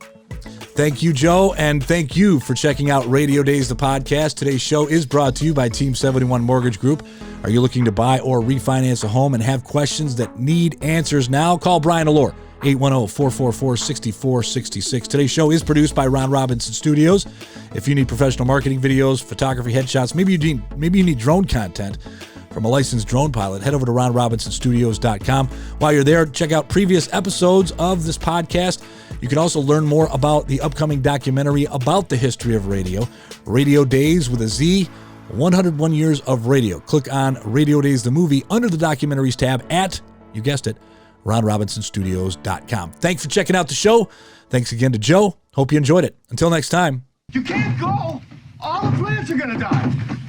[SPEAKER 2] Thank you, Joe, and thank you for checking out Radio Dayz the Podcast. Today's show is brought to you by Team 71 Mortgage Group. Are you looking to buy or refinance a home and have questions that need answers now? Call Brian Alore, 810-444-6466. Today's show is produced by Ron Robinson Studios. If you need professional marketing videos, photography, headshots, maybe you need drone content from a licensed drone pilot, head over to ronrobinson.studios.com. While you're there, check out previous episodes of this podcast. You can also learn more about the upcoming documentary about the history of radio, Radio Dayz with a Z, 101 Years of Radio. Click on Radio Dayz the Movie under the documentaries tab at, you guessed it, ronrobinson.studios.com. Thanks for checking out the show. Thanks again to Joe. Hope you enjoyed it. Until next time.
[SPEAKER 4] You can't go. All the plants are going to die.